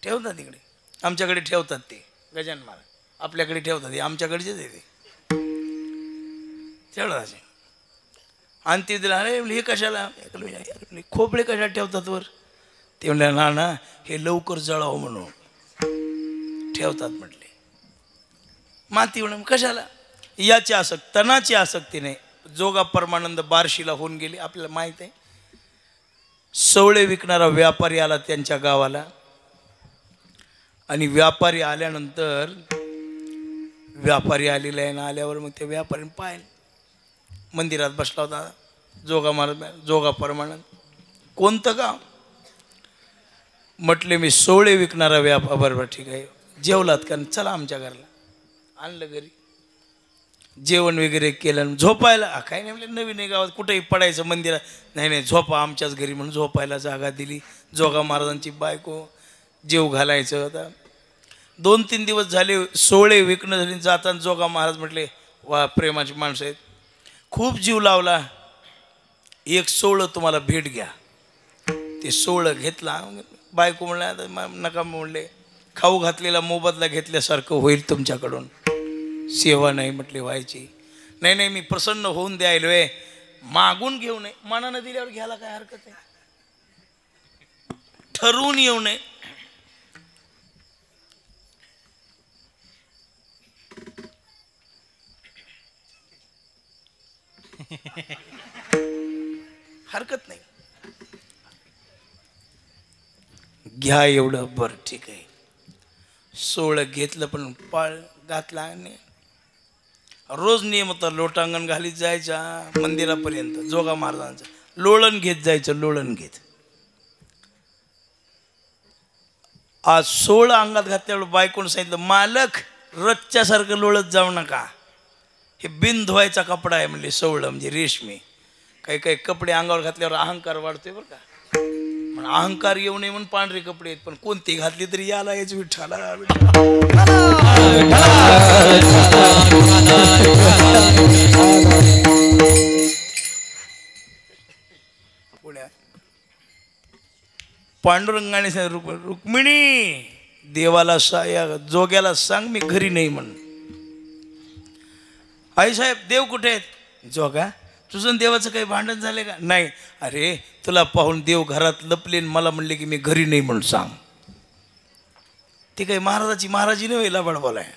B: ठेवतात तिकडे, आमच्याकडे ठेवतात ते गजानन महाराज, आपल्याकडे ठेवतात हे, आमच्याकडचेच आहे ते तेवढं. आणि ते दिला, अरे हे कशाला, खोबळे कशाला ठेवतात वर? ते म्हणले ना हे लवकर जळावं म्हणून ठेवतात म्हटले. माती म्हणून कशाला? याची आसक्ती, तणाची आसक्ती नाही. जोगा परमानंद बार्शीला होऊन गेले, आपल्याला माहीत आहे. सवळे विकणारा व्यापारी आला त्यांच्या गावाला, आणि व्यापारी आल्यानंतर व्यापारी आलेला आहे ना, आल्यावर मग त्या व्यापारीने पाहिलं, मंदिरात बसला होता जोगा महाराज, जोगा परमानंद. कोणतं गाव? म्हटले मी सोळे विकणारा व्यापार. बरोबर ठीक आहे, जेवलात का? चला आमच्या घरला. आणलं घरी, जेवण वगैरे केलं, झोपायला. काय नाही म्हणले, नवीन आहे गावात, कुठेही पडायचं मंदिरात. नाही झोपा आमच्याच घरी म्हणून झोपायला जागा दिली. जोगा महाराजांची बायको जेव घालायचं होता. 2-3 दिवस झाले सोळे विकणं झाली. जाताना जोगा महाराज म्हटले, वा प्रेमाची माणसं आहेत, खूप जीव लावला, एक सोळं तुम्हाला भेट घ्या. ते सोळं घेतला. बायको म्हणल्या नका, म्हणले खाऊ घातलेला मोबदला घेतल्यासारखं होईल तुमच्याकडून, सेवा नाही म्हटली व्हायची. नाही मी प्रसन्न होऊन द्यायलोय, मागून घेऊ नये, मनानं दिल्यावर घ्यायला काय हरकत आहे, ठरवून येऊ नये. हरकत नाही, घ्या एवढं. बरं ठीक आहे. सोळं घेतलं, पण पाळ घातला. आणि रोज नियम होता, लोटांगण घालीत जायचा मंदिरापर्यंत. जोगा महाराजांचं लोळण घेत जायचं, लोळण घेत. आज 16 अंगात घातल्यावर बायकोनं सांगितलं, मालक रथच्यासारखं लोळत जाऊ नका, हे बिन धुवायचा कपडा आहे म्हणले. सोळं म्हणजे रेशमी. काही काही कपडे अंगावर घातल्यावर अहंकार वाढतोय बरं का. अहंकार येऊ नये म्हणून पांढरे कपडे आहेत, पण कोणते घातले तरी याला याच विठ्ठला. पुण्यात पांडुरंगाने सांगितलं, रुक्मिणी देवाला जोग्याला सांग मी घरी नाही म्हणून. आई साहेब देव कुठे आहेत? जोगा, तुझं देवाचं काही भांडण झालं का? नाही. अरे तुला पाहून देव घरात लपले, मला म्हणले की मी घरी नाही म्हणून सांग. ती काही महाराजाची महाराजी नाही व्हायला बडबोलाय,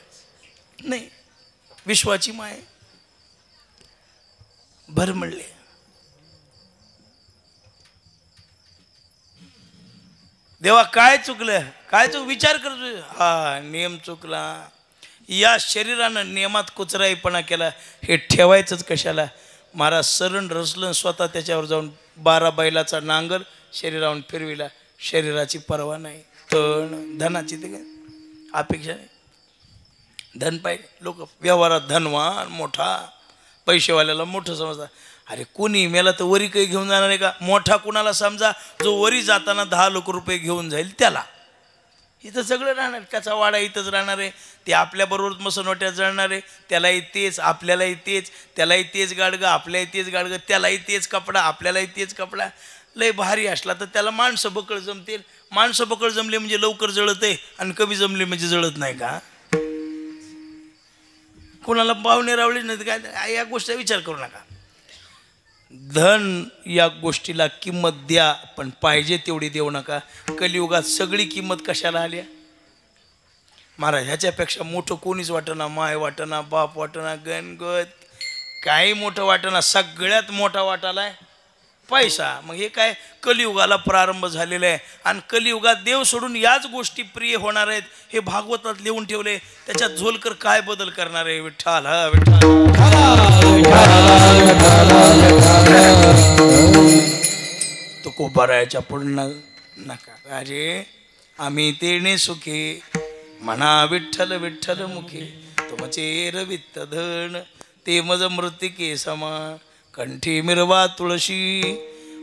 B: नाही विश्वाची माय. भर म्हणले. देवा काय चुकलं, काय चूक विचार करतो. हा नियम चुकला, या शरीरानं नियमात कुचराईपणा केला, हे ठेवायचंच कशाला? महाराज सरण रचलं, स्वतः त्याच्यावर जाऊन 12 बैलाचा नांगर शरीरावरून फिरविला. शरीराची पर्वा नाही, तण धनाची ते काय अपेक्षा नाही. धन पाहिजे. लोक व्यवहारात धनवान मोठा, पैसेवाल्याला मोठं समजतात. अरे कोणी मेला तर वरी काही घेऊन जाणार आहे का? मोठा कुणाला समजा जो वरी जाताना 10 लाख रुपये घेऊन जाईल त्याला. इथं सगळं राहणार, त्याचा वाडा इथंच राहणार आहे. ते आपल्याबरोबर मसनवट्यात जळणार आहे. त्यालाही तेच, आपल्यालाही तेच. त्यालाही तेच गाडगं, आपल्याही तेच गाडगं. त्यालाही तेच कपडा, आपल्यालाही तेच कपडा. लय भारी असला तर त्याला माणसं बकळ जमतील. माणसं बकळ जमले म्हणजे लवकर जळत आहे, आणि कमी जमले म्हणजे जळत नाही का? कोणाला पाहुणे रावळे नाही काय, या गोष्टीचा विचार करू नका. धन या गोष्टीला किंमत द्या, पण पाहिजे तेवढी देऊ नका. कलियुगात सगळी किंमत कशाला आल्या? महाराज ह्याच्यापेक्षा मोठं कोणीच वाटना. माय वाटना, बाप वाटना, गणगत काही मोठं वाटना. सगळ्यात मोठा वाटालाय पैसा. मग हे काय कलियुगाला प्रारंभ झालेला आहे. आणि कलियुगात देव सोडून याच गोष्टी प्रिय होणार आहेत. हे भागवतात लिहून ठेवले. त्याच्यात झोलकर काय बदल करणार आहे? विठ्ठल हा विठ्ठल. तो कोबारायाच्या पुढं नका. अरे आम्ही तेने सुखी म्हणा विठ्ठल विठ्ठल मुखी. तुमचे रवित्त धन ते मज मृतिके समान. कंठी मिरवा तुळशी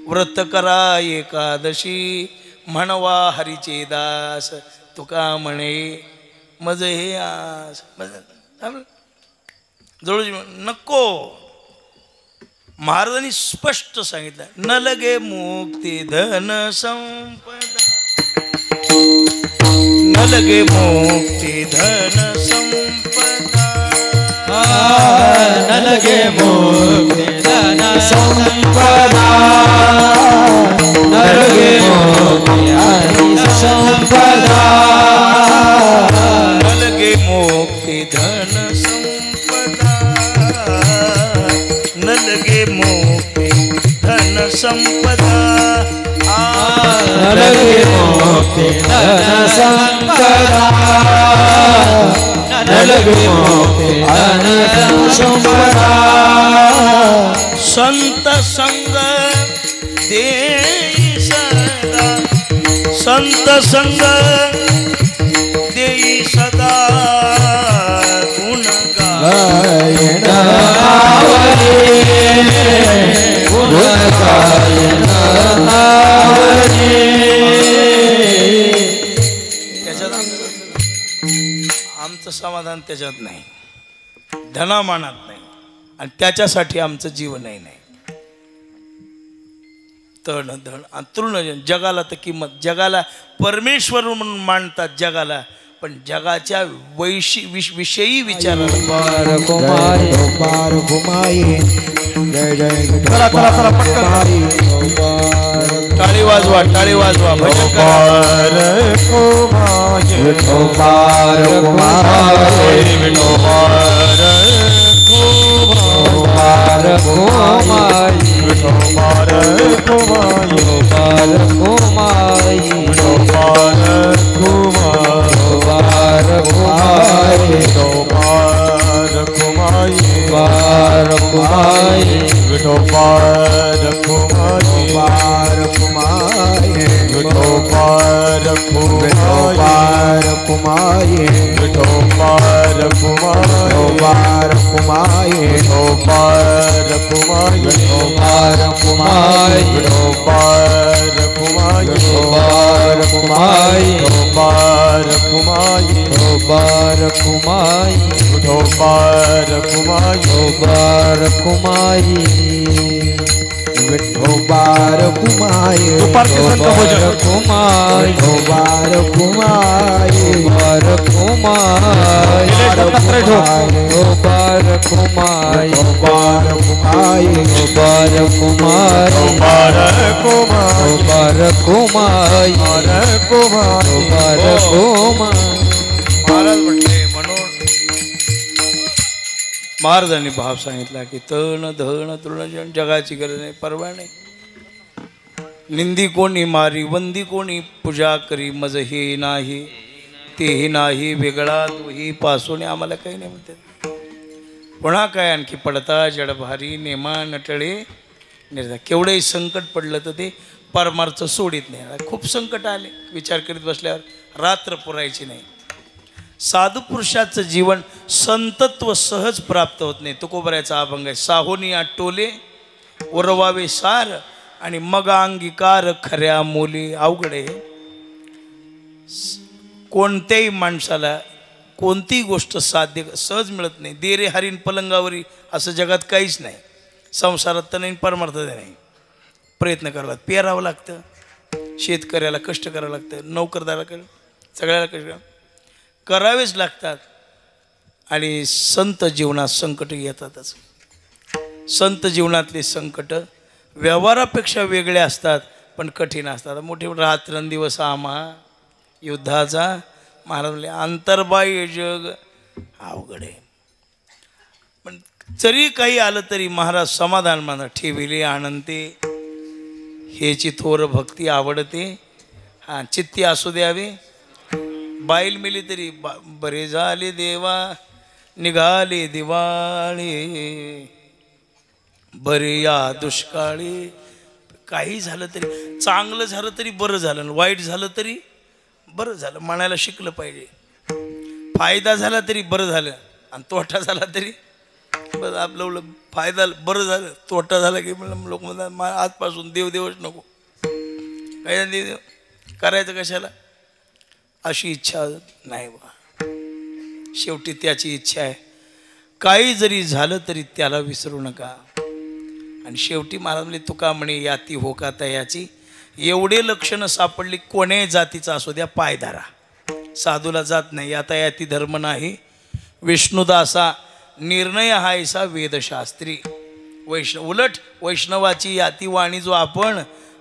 B: व्रत करा एकादशी. म्हणवा हरीचे दास तुका म्हणे मज हे आस. जवळ नको. महाराजांनी स्पष्ट सांगितलं, न लगे मुक्ती धन संपदा. न लगे मुक्ती धन संपदा.
C: न लगे मुक्ती धन संपदा. न लगे मुक्ती संपदा.
B: न लगे मुक्ती धन संपदा. न लगे मुक्ती धन संपदा.
C: न लगे मुक्ती धन संपदा. न लगे मुक्ती धन संपदा.
B: संत संग देई सदा. संत संग देई सदा. गुण गायन
C: आवरे. गुण गायन आवरे.
B: त्याच्यात आमचं समाधान त्याच्यात नाही, धनामानात नाही, आणि त्याच्यासाठी आमचं जीवनही नाही. तण धन आणि तृण. जगाला तर किंमत, जगाला परमेश्वर म्हणून मानतात जगाला, पण जगाच्या विषयी विचार. टाळी वाजवा, टाळी वाजवा. महाराजांनी भाव सांगितला की तण धन तृण जगाची गरज नाही, परवा नाही. निंदी कोणी मारी, वंदी कोणी पूजा करी, मज हे नाही. तेही नाही वेगळा तोही पासून आम्हाला काही नाही म्हणते. पुन्हा काय आणखी पडता जडभारी नेमा नटळे निर्धा. केवढंही संकट पडलं तर ते परमार्थ सोडित नाही. खूप संकट आले, विचार करीत बसल्यावर रात्र पुरायची नाही. साधू पुरुषाचं जीवन संतत्व सहज प्राप्त होत नाही. तुकोबऱ्याचा अभंग आहे. साहोनी आटोले उरवावे सार आणि मग अंगीकार खऱ्या मोली. अवघड आहे. कोणत्याही माणसाला कोणतीही गोष्ट साध्य सहज मिळत नाही. देरे हरीण पलंगावरी असं जगात काहीच नाही. संसारात तर नाही, परमार्थात नाही. प्रयत्न करावा लागतं, पेरावं लागतं, शेतकऱ्याला कष्ट करावं लागतं, नोकरदाराकडे सगळ्याला कष्ट करावेच लागतात. आणि संत जीवनात संकट येतातच. संत जीवनातले संकट व्यवहारापेक्षा वेगळे असतात पण कठीण असतात. मोठे रात्रंदिवस आम्हा युद्धाचा महाराज म्हणले अंतर्बाह्य जग अवघड आहे. पण जरी काही आलं तरी महाराज समाधान माना ठेविले आनंदते हेची थोर भक्ती आवडते. हां चित्ती असू द्यावे बाईल मिली तरी बरे झाले देवा निघाले दिवाळी बरे या दुष्काळी. काही झालं तरी चांगलं झालं तरी बरं झालं, वाईट झालं तरी बरं झालं म्हणायला शिकलं पाहिजे. फायदा झाला तरी बरं झालं आणि तोटा झाला तरी बरं. आपलं फायदा बरं झालं, तोटा झाला की म्हणलं लोक म्हणतात आजपासून देवदेवच नको, काय देव करायचं कशाला. अशी इच्छा नाही बा. शेवटी त्याची इच्छा आहे. काही जरी झालं तरी त्याला विसरू नका. आणि शेवटी महाराज म्हणले तुका म्हणे याती हो का तयाची. एवढे लक्षणं सापडली कोण्याही जातीचा असू द्या पायधारा. साधूला जात नाही, आता याती धर्म नाही. विष्णुदासा निर्णय हायसा वेदशास्त्री. उलट वैष्णवाची याती वाणी जो आपण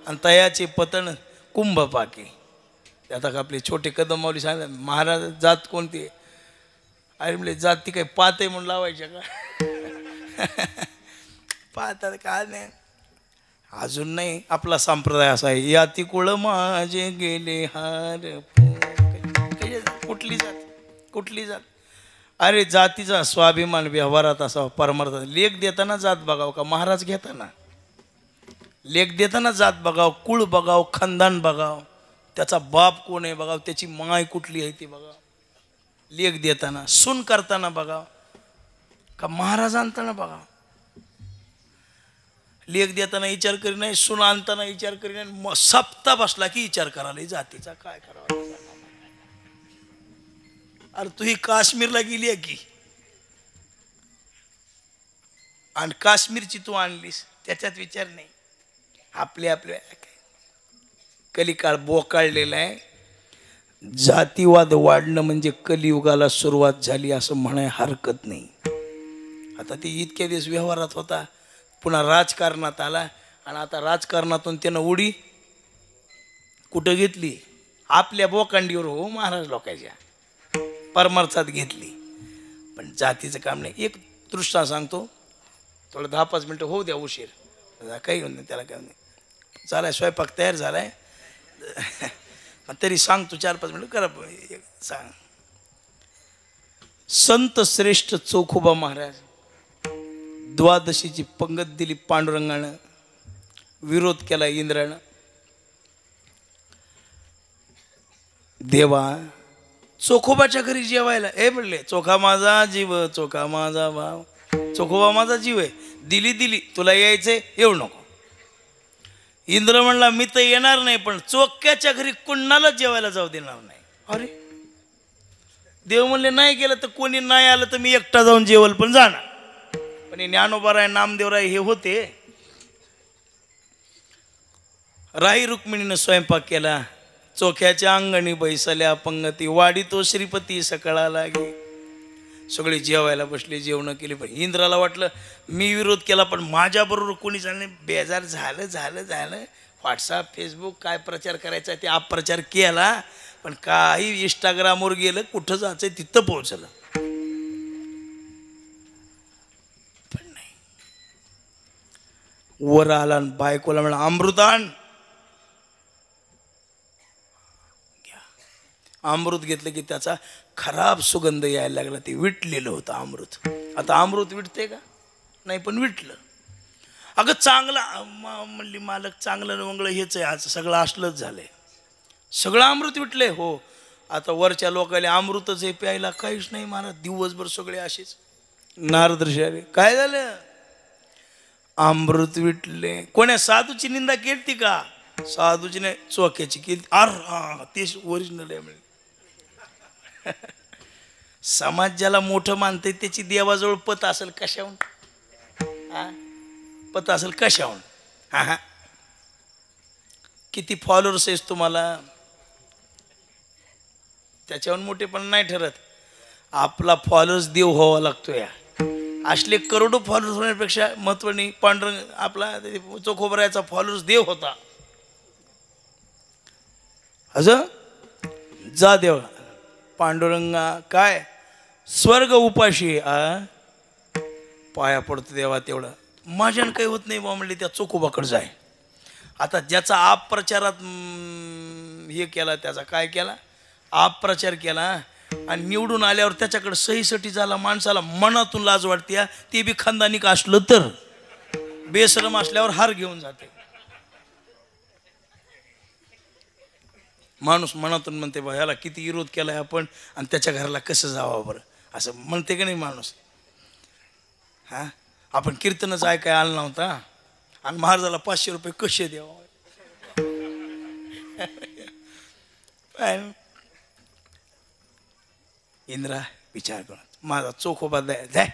B: आणि तयाचे पतन कुंभ पाके. आता का आपले छोटे कदम माऊली सांगा महाराज जात कोणती आहे. अरे म्हणले जात ती काही पाते म्हणून लावायच्या का. पाहतात का नाही अजून नाही. आपला संप्रदाय असा आहे याती कुळ माझे गेले हार. कुठली जात कुठली जात. अरे जातीचा स्वाभिमान व्यवहारात असावा परमार्थात. लेख देताना जात बघाव का महाराज घेताना. लेख देताना जात बघाव, कुळ बघाव, खानदान बघाव, त्याचा बाप कोण आहे बघाव, त्याची माय कुठली आहे ती बघाव. लेख देताना सून करताना बघाव का महाराज आणताना बघाव. लेख देताना विचार करी नाही, सून आणताना विचार करी नाही. मग सप्ता बसला की विचार करायला जातीचा काय करावा. अरे तू ही काश्मीरला गेली आहे की आणि काश्मीरची तू आणलीस त्याच्यात विचार नाही. आपल्या कलिकाळ बोकाळलेला आहे. जातीवाद वाढणं म्हणजे कलियुगाला सुरुवात झाली असं म्हणाय हरकत नाही. आता ते इतक्या दिवस व्यवहारात होता, पुन्हा राजकारणात आला आणि आता राजकारणातून त्यानं उडी कुठं घेतली. आपल्या बोकांडीवर हो महाराज लोकांच्या परमार्थात घेतली. पण जातीचं काम नाही. एक दृष्टांत सांगतो, थोडं 10-5 मिनटं होऊ द्या उशीर, काही होत नाही त्याला. काय नाही झालाय स्वयंपाक तयार झालाय तरी सांगतो 4-5 मिनटं करा सांग. संत श्रेष्ठ चोखोबा महाराज द्वादशीची पंगत दिली पांडुरंगानं. विरोध केला इंद्रानं. देवा चोखोबाच्या घरी जेवायला हे म्हणले चोखा माझा जीव चोखा माझा भाव. चोखोबा माझा जीव आहे, दिली तुला यायचंय येऊ नको. इंद्र म्हणला मी तर येणार नाही पण चोख्याच्या घरी कुणाला जेवायला जाऊ देणार नाही. अरे देव म्हणले नाही गेलं तर कोणी नाही आलं तर मी एकटा जाऊन जेवल पण जाणार. पण हे ज्ञानोबाराय नामदेवराय हे होते. राही रुक्मिणीनं स्वयंपाक केला. चोख्याच्या अंगणी बैसल्या पंगती वाडी तो श्रीपती सकाळा लागे. सगळे जेवायला बसले, जेवण केले. पण इंद्राला वाटलं मी विरोध केला पण माझ्याबरोबर कोणी चालणे. बेजार झालं. व्हॉट्सअप फेसबुक काय प्रचार करायचा ते अपप्रचार केला. पण काही इंस्टाग्रामवर गेलं, कुठं जायचं तिथं पोहोचलं. पण नाही. वर आला बायकोला म्हणा अमृतान अमृत घेतलं की त्याचा खराब सुगंध यायला लागला. ते विटलेलं होतं अमृत. आता अमृत विटते का नाही, पण विटलं. अगं चांगला म्हणली मालक, चांगलं वंगळं हेच आहे, आज सगळं असलंच झालंय, सगळं अमृत विटलंय. हो, आता वरच्या लोकांना अमृतच आहे प्यायला, काहीच नाही महाराज, दिवसभर सगळे असेच. नारद ऋषी काय झालं, अमृत विटले. कोण्या साधूची निंदा केली का? साधूची नाही, चोक्याची केली. तेच ओरिजिनल आहे म्हणजे. समाज ज्याला मोठं मानते त्याची देवाजवळ पत असेल कशाहून, पत असेल कशाहून. हा, किती फॉलोअर्स आहेस तुम्हाला, त्याच्याहून मोठे पण नाही ठरत. आपला फॉलोअर्स देव व्हावा लागतो. या असले करोडो फॉलोअर्स होण्यापेक्षा महत्वानी पांडुरंग आपला चोखोबरायाचा फॉलोअर्स देव होता. असं जा देव पांडुरंगा काय स्वर्ग उपाशी पाया पडतो देवा, तेवढं माझ्यानं काही होत नाही बा म्हणले. त्या चोखोबाकडे जाय. आता ज्याचा आप प्रचारात हे केला, त्याचा काय केला, आप प्रचार केला आणि निवडून आल्यावर त्याच्याकडे सहीसाठी झाला. माणसाला मनातून लाज वाटते. ते बी खानदानिक असलं तर, बेशरम असल्यावर हार घेऊन जाते. माणूस मनातून म्हणते बा ह्याला किती विरोध केलाय आपण आणि त्याच्या घराला कसं जावं बरं, असं म्हणते का नाही माणूस. हा, आपण कीर्तनच ऐकाय आलं नव्हता आणि महाराजाला 500 रुपये कसे द्यावा. इंद्रा विचार कर, माझा चोखोबा जाय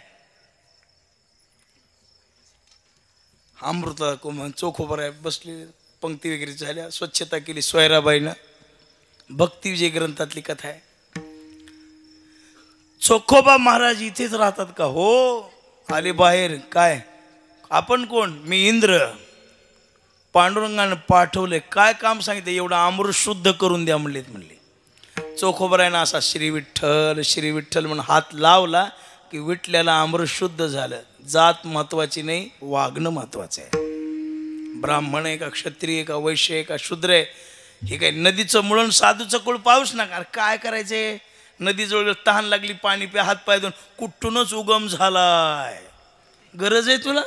B: अमृता कोमन चोखोबा बसली. पंक्ती वगैरे झाल्या, स्वच्छता केली सोयराबाईनं. भक्ती विजय ग्रंथातली कथा आहे. चोखोबा महाराज इथेच राहतात का? हो, आले बाहेर. काय आपण कोण? मी इंद्र. पांडुरंगानं पाठवले. काय काम सांगितलं? एवढं अमृत शुद्ध करून द्या म्हणलेत. म्हणले चोखोबरायनं असा श्री विठ्ठल श्री विठ्ठल म्हणून हात लावला की विठल्याला अमृत शुद्ध झालं. जात महत्वाची नाही, वागणं महत्वाचं आहे. ब्राह्मण आहे का, क्षत्रिय आहे का, वैश्य आहे का, शूद्र आहे, हे काय नदीचं मुळण साधूचं कुळ पाऊस नका. काय करायचंय, नदीजवळ तहान लागली, पाणी प्या, हात पाय धुवून. कुठूनच उगम झालाय, गरज आहे तुला?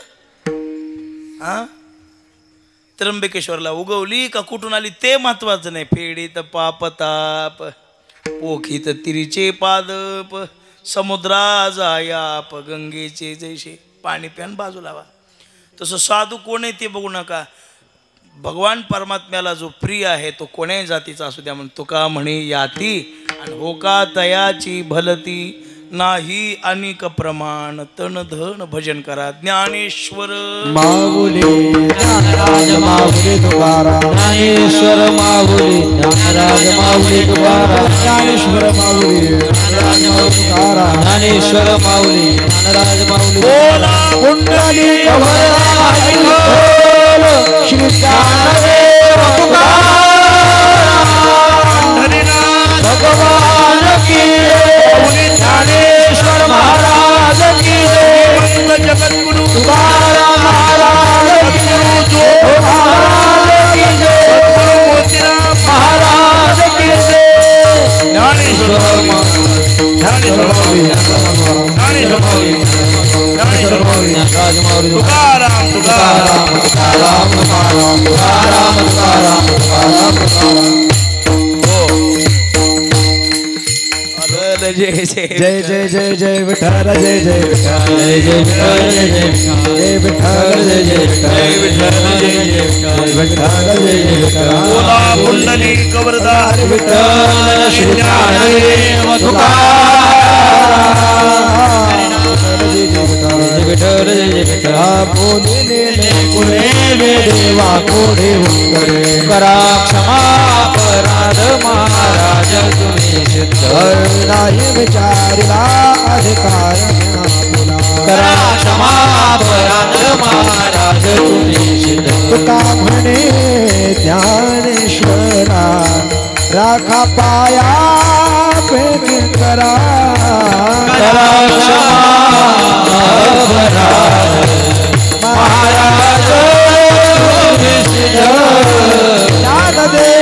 B: हा, त्र्यंबकेश्वरला उगवली का कुठून आली ते महत्वाचं नाही. फेडीत पापताप, पोखीत तिरीचे पादप, समुद्रा जायाप, गंगेचे जैसे. पाणी प्यान बाजू लावा. तसं साधू कोण आहे ते बघू नका. भगवान परमात्म्याला जो प्रिय आहे तो कोण्याही जातीचा असू द्या. म्हणतो का म्हणे याती आणि हो का तयाची भलती नाही अनेक प्रमाण. तन धन भजन करा. ज्ञानेश्वर
A: माऊली ज्ञानराज माऊली तुकाराम, ज्ञानेश्वर माऊली ज्ञानराज माऊली तुकाराम, ज्ञानेश्वर माऊली ज्ञानराज माऊली तुकाराम, ज्ञानेश्वर माऊली ज्ञानराज माऊली. बोला कुंडली श्री ज्ञानदेव तुकाराम भगवान की, ज्ञानेश्वर महाराज की जय. जगद्गुरु तुकाराम महाराज की जय. महाराज की जय. मोतीराम महाराज की जय. ज्ञानेश्वर तुकाराम तुकाराम तुकाराम तुकाराम तुकाराम तुकाराम तुकाराम.
B: जय जय
A: जय जय जय जय विठ्ठल जय जय विठ्ठल जय जय विठ्ठल जय जय विठ्ठल जय जय विठ्ठल जय जय विठ्ठल जय जय विठ्ठल.
B: बोला कुंडली कवरदार
A: विठ्ठल श्री ज्ञानदेव तुकाराम विठ्ठल जय जय विठ्ठल. बोलिले कुणे देवा कोडे उंगरे करा क्षमा अपराध महाराज तुम्ही सिद्ध नाही विचारिला अधिकार तुला. करा क्षमा अपराध महाराज तुम्ही सिद्ध. तुका म्हणे ज्ञानेश्वरा राखा पाया पैकी करा. करा क्षमा अपराध महाराज तुम्ही सिद्ध. ज्ञानदेव